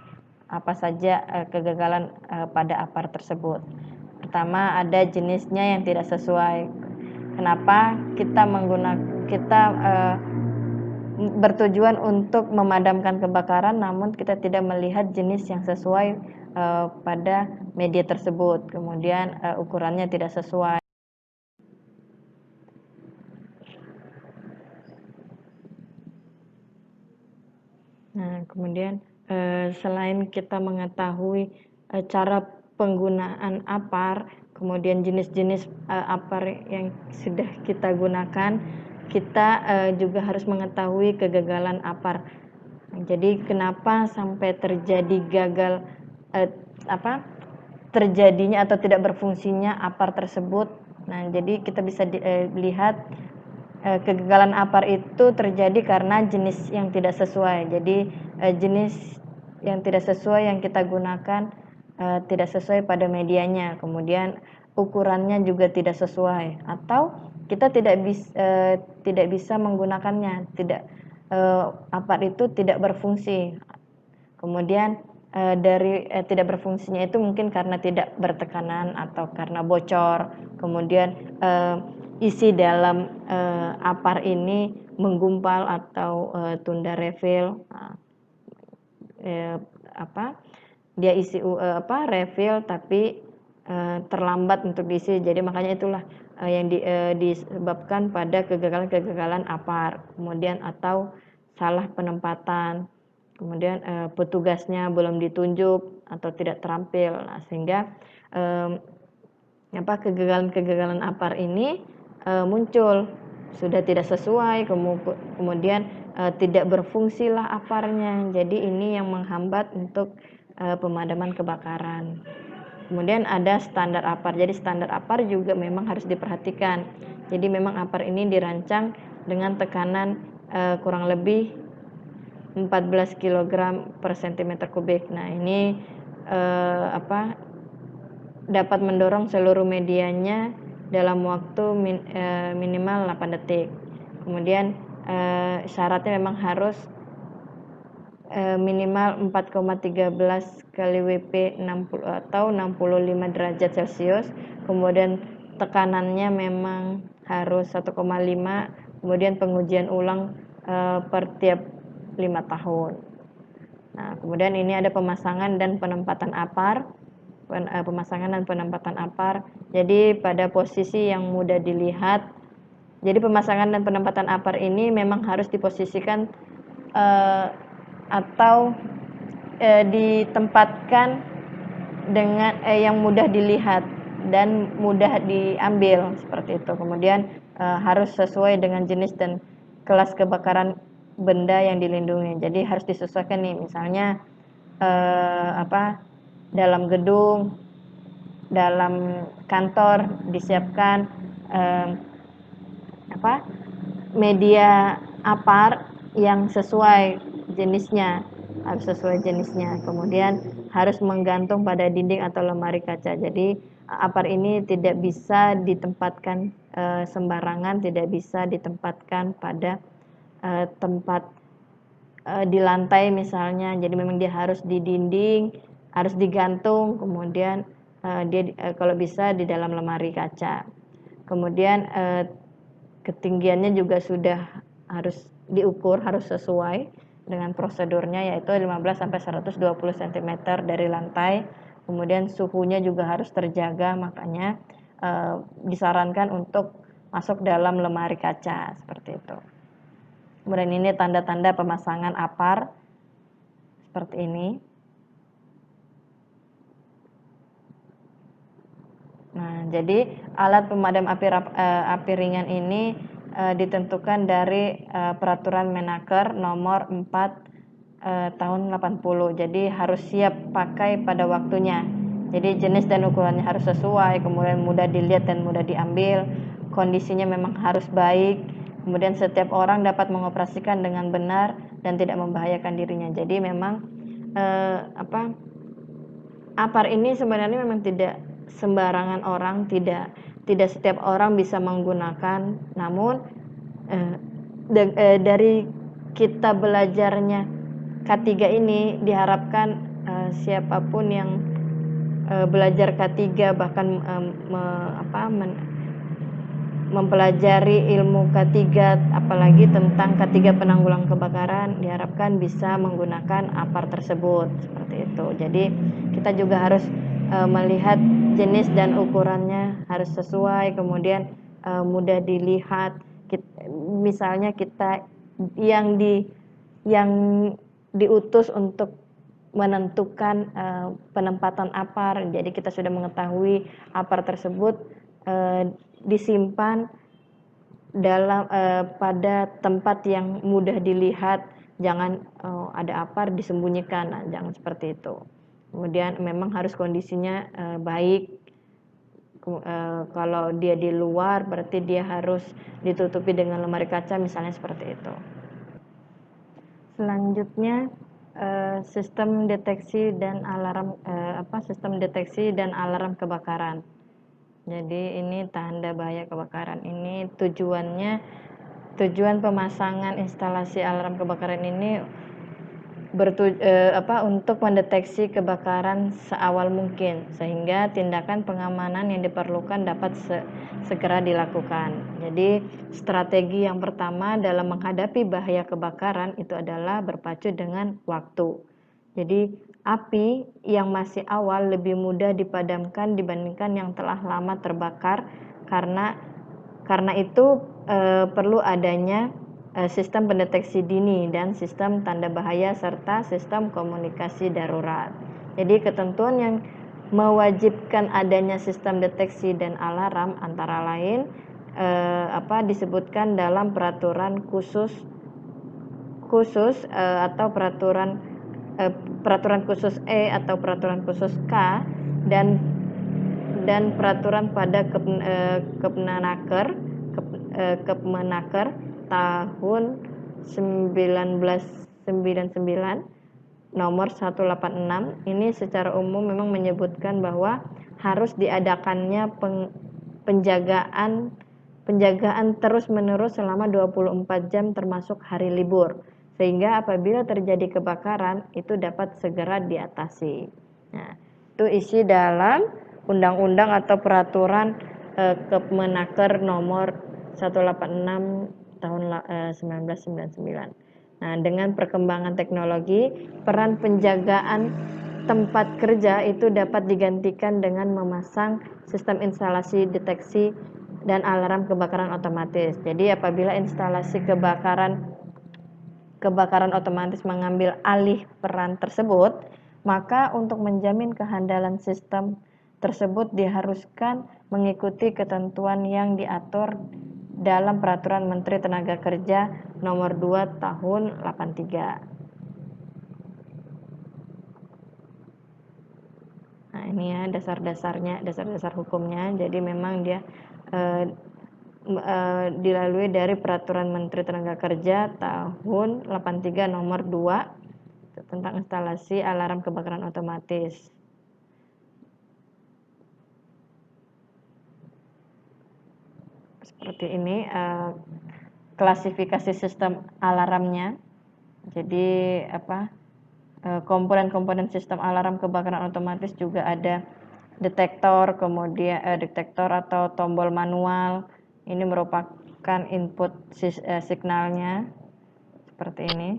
apa saja kegagalan pada APAR tersebut. Pertama, ada jenisnya yang tidak sesuai. Kenapa kita bertujuan untuk memadamkan kebakaran, namun kita tidak melihat jenis yang sesuai pada media tersebut, kemudian ukurannya tidak sesuai. Nah, kemudian selain kita mengetahui cara penggunaan APAR, kemudian jenis-jenis APAR yang sudah kita gunakan, kita juga harus mengetahui kegagalan APAR. Jadi kenapa sampai terjadi terjadinya atau tidak berfungsinya APAR tersebut. Nah, jadi kita bisa lihat kegagalan APAR itu terjadi karena jenis yang tidak sesuai. Jadi jenis yang tidak sesuai yang kita gunakan tidak sesuai pada medianya, kemudian ukurannya juga tidak sesuai, atau kita tidak bisa menggunakannya, APAR itu tidak berfungsi. Kemudian dari tidak berfungsinya itu mungkin karena tidak bertekanan atau karena bocor. Kemudian isi dalam APAR ini menggumpal atau tunda refill. Dia isi refill tapi terlambat untuk diisi. Jadi makanya itulah yang disebabkan pada kegagalan APAR. Kemudian atau salah penempatan. Kemudian petugasnya belum ditunjuk atau tidak terampil. Nah, sehingga kegagalan APAR ini muncul, sudah tidak sesuai, kemudian tidak berfungsilah APAR-nya. Jadi ini yang menghambat untuk pemadaman kebakaran. Kemudian ada standar APAR. Jadi standar APAR juga memang harus diperhatikan. Jadi memang APAR ini dirancang dengan tekanan kurang lebih 14 kg per cm kubik. Nah, ini dapat mendorong seluruh medianya dalam waktu minimal 8 detik. Kemudian syaratnya memang harus minimal 4,13 kali WP 60 atau 65 derajat Celcius. Kemudian tekanannya memang harus 1,5. Kemudian pengujian ulang per tiap 5 tahun. Nah, kemudian ini ada pemasangan dan penempatan APAR. Pemasangan dan penempatan APAR. Jadi pada posisi yang mudah dilihat. Jadi pemasangan dan penempatan APAR ini memang harus diposisikan atau ditempatkan dengan yang mudah dilihat dan mudah diambil seperti itu. Kemudian harus sesuai dengan jenis dan kelas kebakaran benda yang dilindungi. Jadi harus disesuaikan nih, misalnya dalam gedung, dalam kantor disiapkan media APAR yang sesuai jenisnya, harus sesuai jenisnya. Kemudian harus menggantung pada dinding atau lemari kaca. Jadi APAR ini tidak bisa ditempatkan sembarangan, tidak bisa ditempatkan pada tempat di lantai misalnya. Jadi memang dia harus di dinding, harus digantung, kemudian dia kalau bisa di dalam lemari kaca. Kemudian ketinggiannya juga sudah harus diukur, harus sesuai dengan prosedurnya, yaitu 15 sampai 120 cm dari lantai. Kemudian suhunya juga harus terjaga, makanya disarankan untuk masuk dalam lemari kaca seperti itu. Kemudian ini tanda-tanda pemasangan APAR seperti ini. Nah, jadi alat pemadam api ringan ini ditentukan dari peraturan Menaker nomor 4 tahun 80. Jadi harus siap pakai pada waktunya. Jadi jenis dan ukurannya harus sesuai, kemudian mudah dilihat dan mudah diambil, kondisinya memang harus baik, Kemudian setiap orang dapat mengoperasikan dengan benar dan tidak membahayakan dirinya. Jadi memang APAR ini sebenarnya memang tidak sembarangan orang, tidak setiap orang bisa menggunakan. Namun dari kita belajarnya K3 ini diharapkan siapapun yang belajar K3 bahkan mempelajari ilmu K3 apalagi tentang K3 penanggulangan kebakaran diharapkan bisa menggunakan APAR tersebut seperti itu. Jadi kita juga harus melihat jenis dan ukurannya harus sesuai, kemudian mudah dilihat. Misalnya kita yang diutus untuk menentukan penempatan APAR, jadi kita sudah mengetahui APAR tersebut disimpan dalam pada tempat yang mudah dilihat, jangan ada APAR disembunyikan, nah, jangan seperti itu. Kemudian memang harus kondisinya baik. Kalau dia di luar berarti dia harus ditutupi dengan lemari kaca misalnya seperti itu. Selanjutnya sistem deteksi dan alarm kebakaran. Jadi ini tanda bahaya kebakaran ini tujuan pemasangan instalasi alarm kebakaran ini untuk mendeteksi kebakaran seawal mungkin sehingga tindakan pengamanan yang diperlukan dapat segera dilakukan. Jadi strategi yang pertama dalam menghadapi bahaya kebakaran itu adalah berpacu dengan waktu. Jadi api yang masih awal lebih mudah dipadamkan dibandingkan yang telah lama terbakar, karena itu perlu adanya sistem pendeteksi dini dan sistem tanda bahaya serta sistem komunikasi darurat. Jadi ketentuan yang mewajibkan adanya sistem deteksi dan alarm antara lain disebutkan dalam peraturan khusus atau peraturan khusus E atau peraturan khusus K dan peraturan pada Kepmenaker tahun 1999 nomor 186. Ini secara umum memang menyebutkan bahwa harus diadakannya penjagaan terus-menerus selama 24 jam termasuk hari libur, sehingga apabila terjadi kebakaran itu dapat segera diatasi. Nah, itu isi dalam undang-undang atau peraturan Kepmenaker nomor 186 tahun 1999. Nah, dengan perkembangan teknologi, peran penjagaan tempat kerja itu dapat digantikan dengan memasang sistem instalasi deteksi dan alarm kebakaran otomatis. Jadi apabila instalasi kebakaran otomatis mengambil alih peran tersebut, maka untuk menjamin kehandalan sistem tersebut diharuskan mengikuti ketentuan yang diatur dalam Peraturan Menteri Tenaga Kerja Nomor 2 Tahun 83. Nah, ini ya dasar hukumnya. Jadi memang dia dilalui dari Peraturan Menteri Tenaga Kerja Tahun 83 Nomor 2 tentang instalasi alarm kebakaran otomatis. Seperti ini klasifikasi sistem alarmnya. Jadi komponen-komponen sistem alarm kebakaran otomatis juga ada detektor, kemudian detektor atau tombol manual. Ini merupakan input signalnya seperti ini.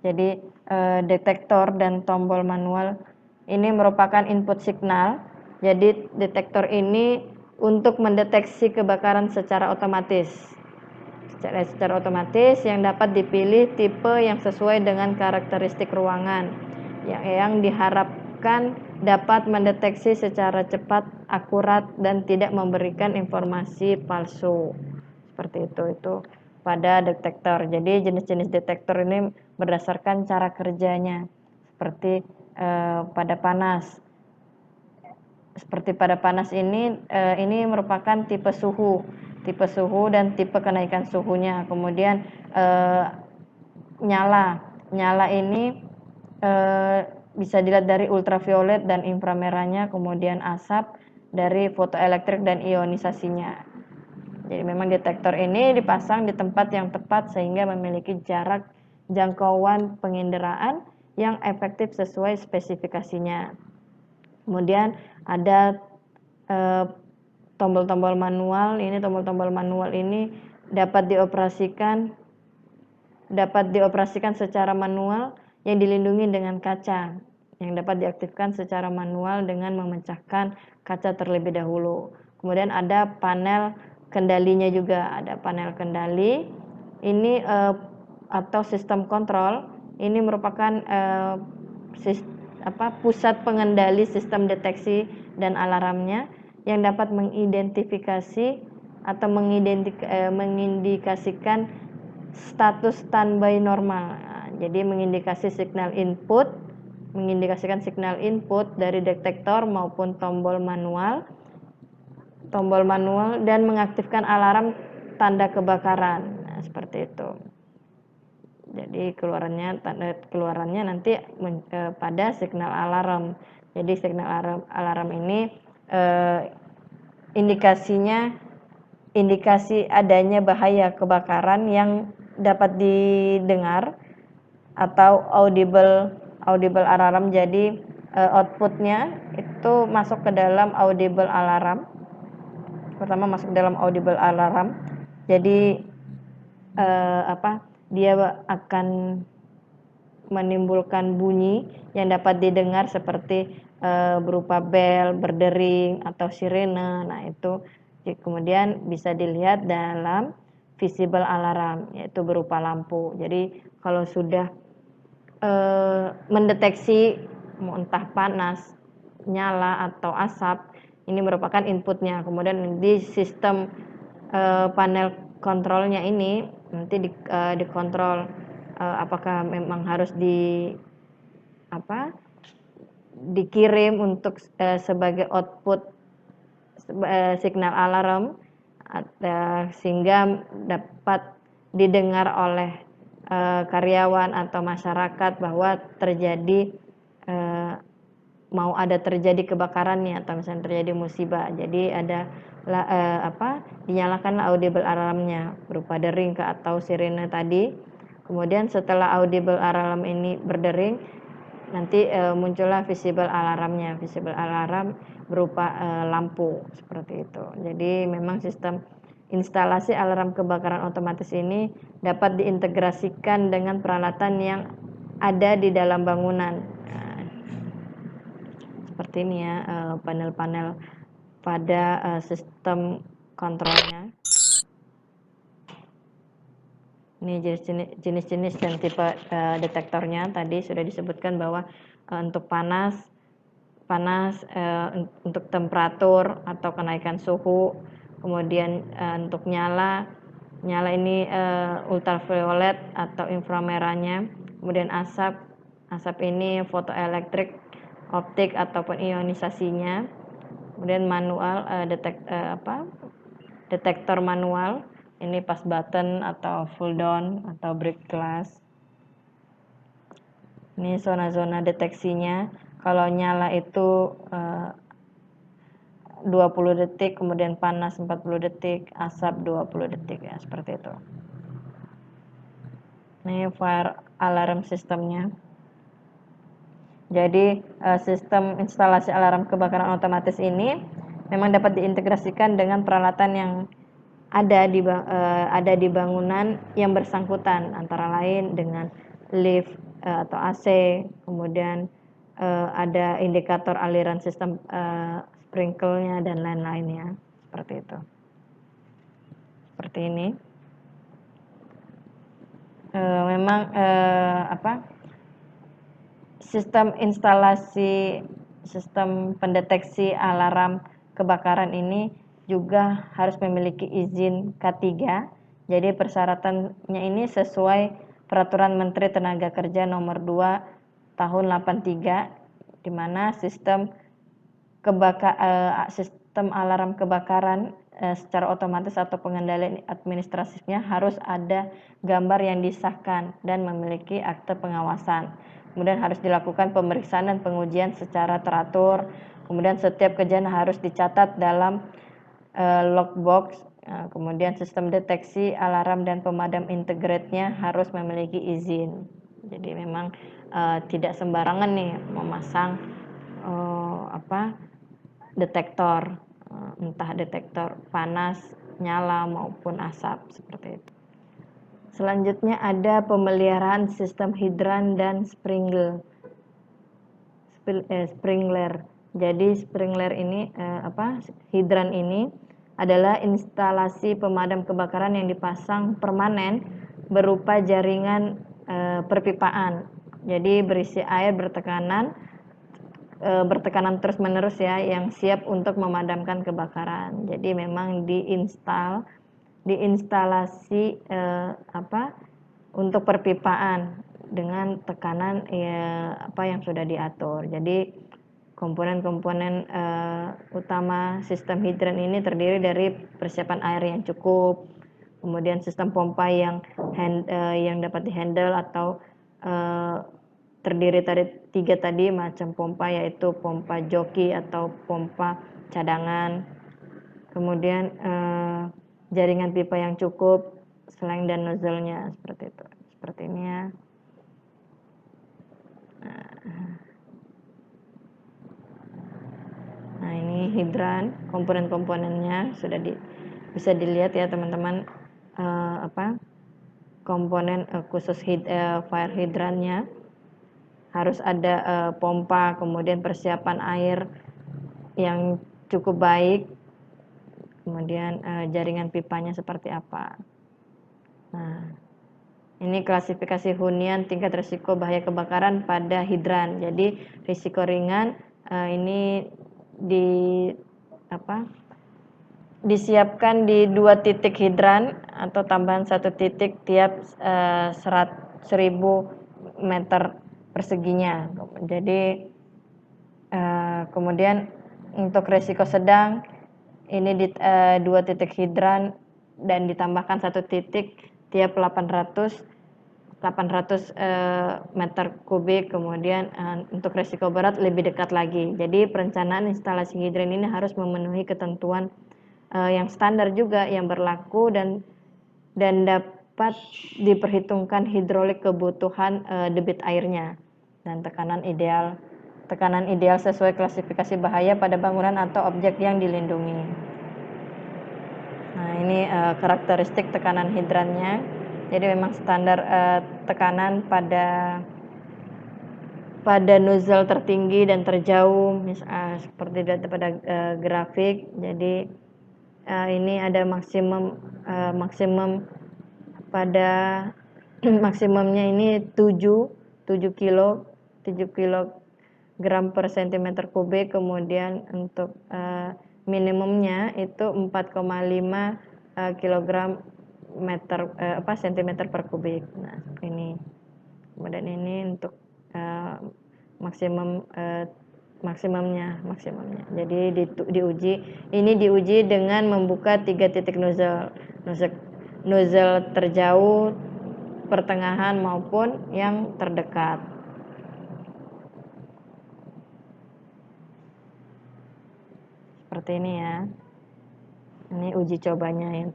Jadi detektor dan tombol manual ini merupakan input signal. Jadi detektor ini untuk mendeteksi kebakaran secara otomatis. Secara otomatis yang dapat dipilih tipe yang sesuai dengan karakteristik ruangan yang diharapkan dapat mendeteksi secara cepat, akurat, dan tidak memberikan informasi palsu. Seperti itu pada detektor. Jadi jenis-jenis detektor ini berdasarkan cara kerjanya. Seperti pada panas. seperti pada panas ini merupakan tipe suhu dan tipe kenaikan suhunya. Kemudian nyala ini bisa dilihat dari ultraviolet dan inframerahnya, kemudian asap dari fotoelektrik dan ionisasinya. Jadi memang detektor ini dipasang di tempat yang tepat sehingga memiliki jarak jangkauan penginderaan yang efektif sesuai spesifikasinya. Kemudian ada tombol-tombol manual. Tombol-tombol manual ini dapat dioperasikan secara manual yang dilindungi dengan kaca, yang dapat diaktifkan secara manual dengan memecahkan kaca terlebih dahulu. Kemudian ada panel kendalinya juga, ada panel kendali ini atau sistem kontrol. Ini merupakan pusat pengendali sistem deteksi dan alarmnya yang dapat mengidentifikasi atau mengindikasikan status standby normal. Nah, jadi mengindikasikan signal input dari detektor maupun tombol manual dan mengaktifkan alarm tanda kebakaran. Nah, seperti itu. Jadi keluarannya nanti pada signal alarm. Jadi signal alarm ini indikasi adanya bahaya kebakaran yang dapat didengar atau audible alarm. Jadi outputnya itu masuk ke dalam audible alarm. Pertama masuk ke dalam audible alarm. Jadi dia akan menimbulkan bunyi yang dapat didengar seperti berupa bel, berdering atau sirene. Nah, itu kemudian bisa dilihat dalam visible alarm, yaitu berupa lampu. Jadi kalau sudah mendeteksi entah panas, nyala atau asap, ini merupakan inputnya. Kemudian di sistem panel kontrolnya ini nanti dikontrol apakah memang harus dikirim untuk sebagai output signal alarm sehingga dapat didengar oleh karyawan atau masyarakat bahwa mau ada terjadi kebakaran nih atau misalnya terjadi musibah. Jadi ada dinyalakan audible alarmnya berupa dering atau sirene tadi. Kemudian setelah audible alarm ini berdering, nanti muncullah visible alarmnya. Visible alarm berupa lampu seperti itu. Jadi memang sistem instalasi alarm kebakaran otomatis ini dapat diintegrasikan dengan peralatan yang ada di dalam bangunan. Nah, seperti ini ya panel-panel pada sistem kontrolnya. Ini jenis-jenis dan tipe detektornya. Tadi sudah disebutkan bahwa untuk panas untuk temperatur atau kenaikan suhu. Kemudian untuk nyala ini ultraviolet atau inframerahnya. Kemudian asap ini fotoelektrik, optik ataupun ionisasinya. Kemudian manual detektor manual ini pas button atau full down atau break glass. Ini zona-zona deteksinya. Kalau nyala itu 20 detik, kemudian panas 40 detik, asap 20 detik ya, seperti itu. Ini fire alarm sistemnya. Jadi sistem instalasi alarm kebakaran otomatis ini memang dapat diintegrasikan dengan peralatan yang ada di bangunan yang bersangkutan, antara lain dengan lift atau AC, kemudian ada indikator aliran sistem sprinkle-nya dan lain-lainnya, seperti itu. Seperti ini. Memang sistem pendeteksi alarm kebakaran ini juga harus memiliki izin K3. Jadi persyaratannya ini sesuai Peraturan Menteri Tenaga Kerja Nomor 2 Tahun 83, di mana sistem sistem alarm kebakaran secara otomatis atau pengendalian administratifnya harus ada gambar yang disahkan dan memiliki akte pengawasan. Kemudian harus dilakukan pemeriksaan dan pengujian secara teratur. Kemudian setiap kejadian harus dicatat dalam logbox. Kemudian sistem deteksi alarm dan pemadam integrate-nya harus memiliki izin. Jadi memang tidak sembarangan nih memasang detektor, entah detektor panas, nyala maupun asap seperti itu. Selanjutnya ada pemeliharaan sistem hidran dan sprinkler. Jadi sprinkler ini hidran ini adalah instalasi pemadam kebakaran yang dipasang permanen berupa jaringan perpipaan. Jadi berisi air bertekanan terus-menerus ya, yang siap untuk memadamkan kebakaran. Jadi memang diinstalasi untuk perpipaan dengan tekanan yang sudah diatur. Jadi komponen-komponen utama sistem hidran ini terdiri dari persiapan air yang cukup, kemudian sistem pompa yang dapat dihandle atau terdiri dari 3 tadi macam pompa, yaitu pompa joki atau pompa cadangan, kemudian jaringan pipa yang cukup, seleng dan nozzle-nya seperti itu. Seperti ini ya. Nah, ini hidran, komponen-komponennya sudah bisa dilihat ya teman-teman, komponen khusus fire hydrannya harus ada pompa, kemudian persiapan air yang cukup baik, kemudian jaringan pipanya seperti apa. Nah, ini klasifikasi hunian tingkat risiko bahaya kebakaran pada hidran. Jadi risiko ringan ini disiapkan di 2 titik hidran atau tambahan 1 titik tiap 1000 meter perseginya. Jadi kemudian untuk risiko sedang ini di 2 titik hidran dan ditambahkan 1 titik tiap 800 meter kubik. Kemudian untuk risiko berat lebih dekat lagi. Jadi perencanaan instalasi hidran ini harus memenuhi ketentuan yang standar juga yang berlaku dan dapat diperhitungkan hidrolik kebutuhan debit airnya dan tekanan ideal sesuai klasifikasi bahaya pada bangunan atau objek yang dilindungi. Nah, ini karakteristik tekanan hidrannya. Jadi memang standar tekanan pada nozzle tertinggi dan terjauh, seperti pada grafik. Jadi ini ada maksimum pada maksimumnya ini 7 kilogram per centimeter kubik, kemudian untuk minimumnya itu 4,5 kilogram centimeter per kubik. Nah, ini. Kemudian ini untuk maksimumnya. Jadi diuji dengan membuka 3 titik nozzle terjauh, pertengahan maupun yang terdekat. Seperti ini ya. Ini uji cobanya yang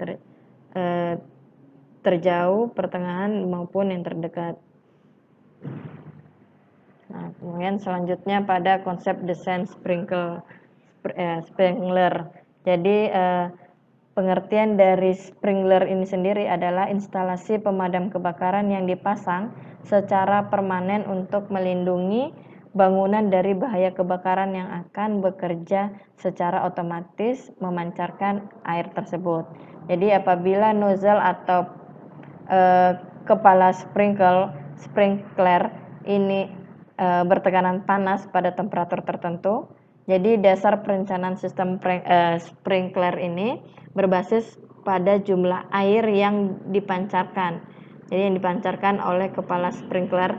terjauh, pertengahan maupun yang terdekat. Nah, kemudian selanjutnya pada konsep desain sprinkler. Jadi pengertian dari sprinkler ini sendiri adalah instalasi pemadam kebakaran yang dipasang secara permanen untuk melindungi bangunan dari bahaya kebakaran yang akan bekerja secara otomatis memancarkan air tersebut. Jadi apabila nozzle atau kepala sprinkler ini bertekanan panas pada temperatur tertentu, jadi dasar perencanaan sistem sprinkler ini berbasis pada jumlah air yang dipancarkan. Jadi yang dipancarkan oleh kepala sprinkler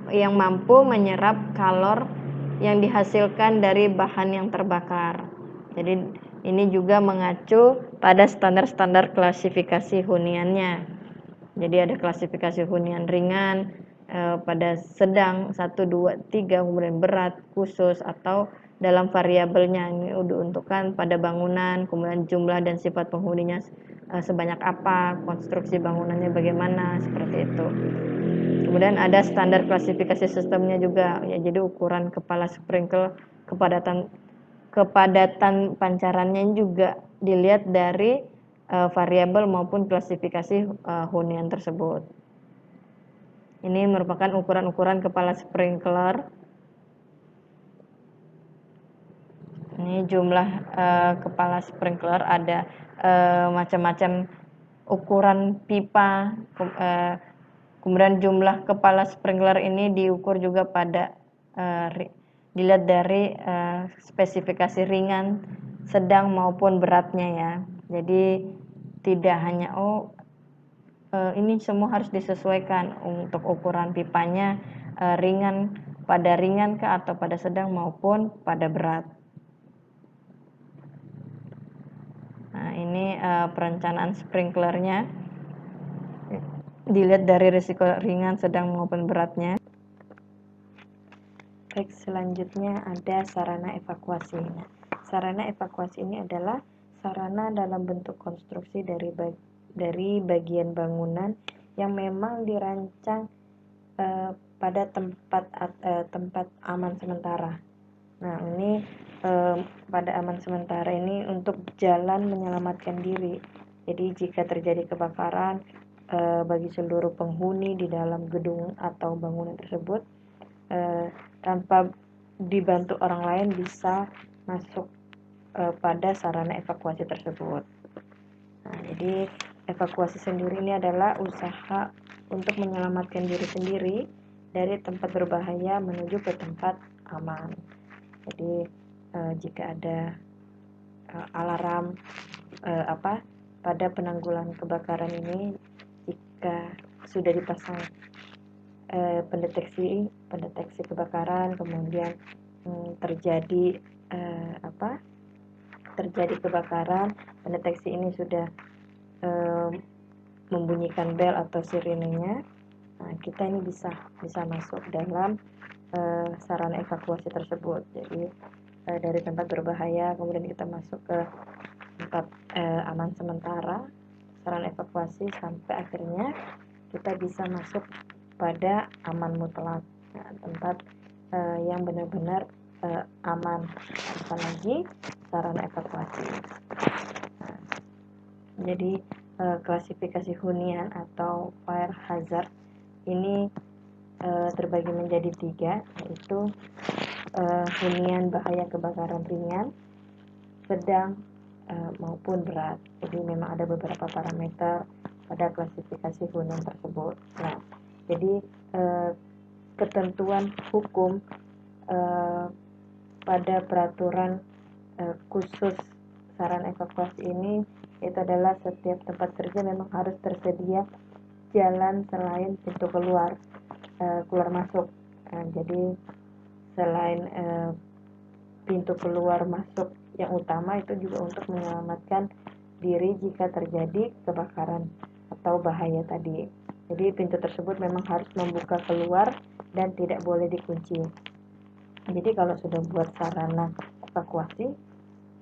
yang mampu menyerap kalor yang dihasilkan dari bahan yang terbakar. Jadi ini juga mengacu pada standar-standar klasifikasi huniannya. Jadi ada klasifikasi hunian ringan, pada sedang 1, 2, 3, kemudian berat, khusus, atau dalam variabelnya ini diuntukkan pada bangunan, kemudian jumlah dan sifat penghuninya sebanyak apa, konstruksi bangunannya bagaimana, seperti itu. Kemudian ada standar klasifikasi sistemnya juga, ya, jadi ukuran kepala sprinkler, kepadatan pancarannya juga dilihat dari variabel maupun klasifikasi hunian tersebut. Ini merupakan ukuran-ukuran kepala sprinkler. Ini jumlah kepala sprinkler, ada macam-macam ukuran pipa. Kemudian jumlah kepala sprinkler ini diukur juga pada dilihat dari spesifikasi ringan, sedang maupun beratnya, ya. Jadi tidak hanya ini semua harus disesuaikan untuk ukuran pipanya, ringan pada ringan atau pada sedang maupun pada berat. Nah, ini perencanaan sprinklernya dilihat dari risiko ringan, sedang maupun beratnya. Baik, selanjutnya ada sarana evakuasi. Nah, sarana evakuasi ini adalah sarana dalam bentuk konstruksi dari bagian bangunan yang memang dirancang pada tempat aman sementara. Nah, ini pada aman sementara ini untuk jalan menyelamatkan diri. Jadi jika terjadi kebakaran bagi seluruh penghuni di dalam gedung atau bangunan tersebut, tanpa dibantu orang lain bisa masuk pada sarana evakuasi tersebut. Nah, jadi evakuasi sendiri ini adalah usaha untuk menyelamatkan diri sendiri dari tempat berbahaya menuju ke tempat aman. Jadi jika ada alarm pada penanggulangan kebakaran ini, jika sudah dipasang pendeteksi kebakaran, kemudian terjadi kebakaran, pendeteksi ini sudah membunyikan bel atau sirenenya, nah, kita ini bisa masuk dalam sarana evakuasi tersebut. Jadi dari tempat berbahaya kemudian kita masuk ke tempat aman sementara, sarana evakuasi, sampai akhirnya kita bisa masuk pada aman mutlak, nah, tempat yang benar-benar aman, apalagi sarana evakuasi. Nah, jadi klasifikasi hunian atau fire hazard ini terbagi menjadi 3, yaitu hunian bahaya kebakaran ringan, sedang, maupun berat. Jadi memang ada beberapa parameter pada klasifikasi hunian tersebut. Nah, jadi ketentuan hukum pada peraturan khusus sarana evakuasi ini itu adalah setiap tempat kerja memang harus tersedia jalan selain pintu keluar masuk. Jadi selain pintu keluar masuk yang utama, itu juga untuk menyelamatkan diri jika terjadi kebakaran atau bahaya tadi. Jadi pintu tersebut memang harus membuka keluar dan tidak boleh dikunci. Jadi kalau sudah buat sarana evakuasi,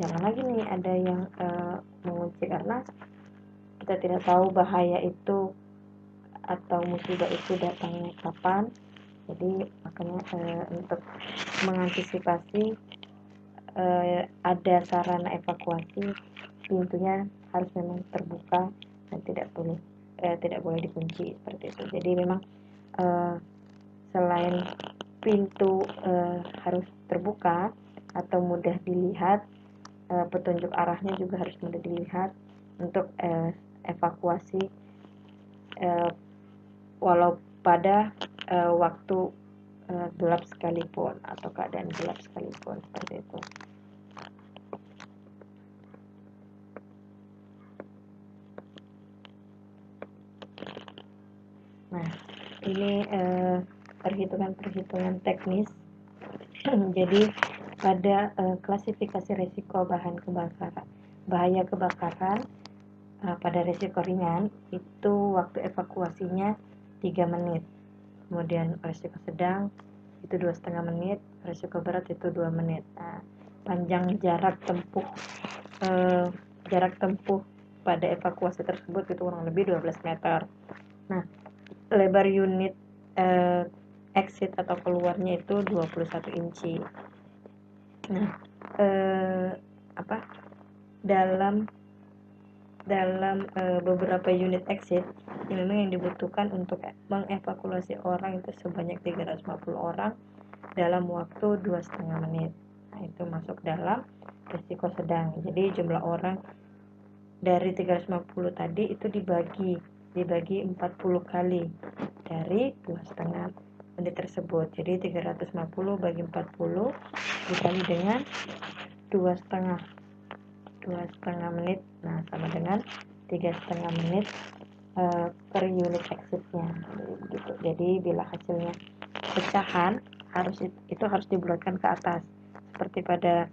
jangan lagi nih ada yang mengunci, karena kita tidak tahu bahaya itu atau musibah itu datangnya kapan. Jadi makanya untuk mengantisipasi ada sarana evakuasi, pintunya harus memang terbuka dan tidak boleh dikunci, seperti itu. Jadi memang selain pintu harus terbuka atau mudah dilihat, petunjuk arahnya juga harus mudah dilihat untuk evakuasi walau pada waktu gelap sekalipun atau keadaan gelap sekalipun, seperti itu. Nah, ini perhitungan teknis Jadi pada klasifikasi risiko bahaya kebakaran, pada risiko ringan itu waktu evakuasinya 3 menit, kemudian risiko sedang itu 2,5 menit, risiko berat itu 2 menit. Nah, panjang jarak tempuh pada evakuasi tersebut itu kurang lebih 12 meter. Nah, lebar unit exit atau keluarnya itu 21 inci. Nah, dalam beberapa unit exit memang yang dibutuhkan untuk mengevakuasi orang itu sebanyak 350 orang dalam waktu 2,5 menit. Nah, itu masuk dalam risiko sedang. Jadi jumlah orang dari 350 tadi itu dibagi 40 kali dari 2,5 menit tersebut. Jadi 350 bagi 40 dikali dengan 2,5 menit. Nah, sama dengan 3,5 menit per unit exitnya gitu. Jadi bila hasilnya pecahan harus dibulatkan ke atas seperti pada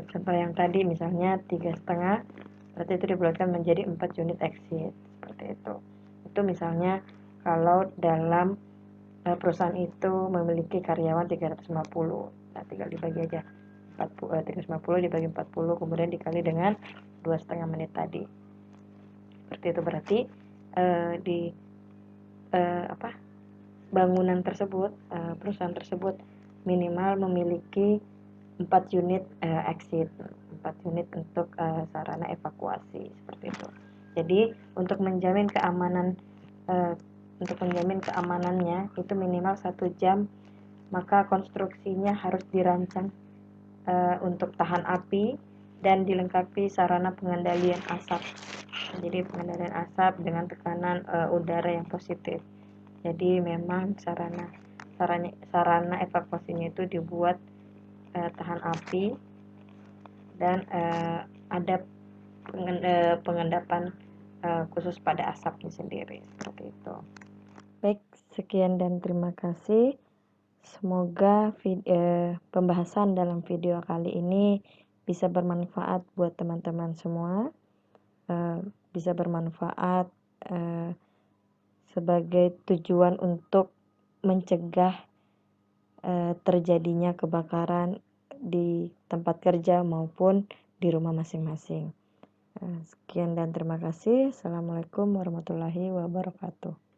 contoh yang tadi, misalnya 3,5 berarti itu dibulatkan menjadi 4 unit exit seperti itu misalnya kalau dalam perusahaan itu memiliki karyawan 350. Nah, tinggal dibagi aja 350 dibagi 40 kemudian dikali dengan 2,5 menit tadi. Seperti itu berarti di bangunan tersebut, perusahaan tersebut minimal memiliki 4 unit exit, 4 unit untuk sarana evakuasi seperti itu. Jadi untuk menjamin keamanannya itu minimal 1 jam, maka konstruksinya harus dirancang untuk tahan api dan dilengkapi sarana pengendalian asap. Jadi pengendalian asap dengan tekanan udara yang positif. Jadi memang sarana evakuasinya itu dibuat tahan api dan ada pengendapan khusus pada asapnya sendiri seperti itu. Baik, sekian dan terima kasih. Semoga pembahasan dalam video kali ini bisa bermanfaat buat teman-teman semua, bisa bermanfaat sebagai tujuan untuk mencegah terjadinya kebakaran di tempat kerja maupun di rumah masing-masing. Sekian dan terima kasih. Assalamualaikum warahmatullahi wabarakatuh.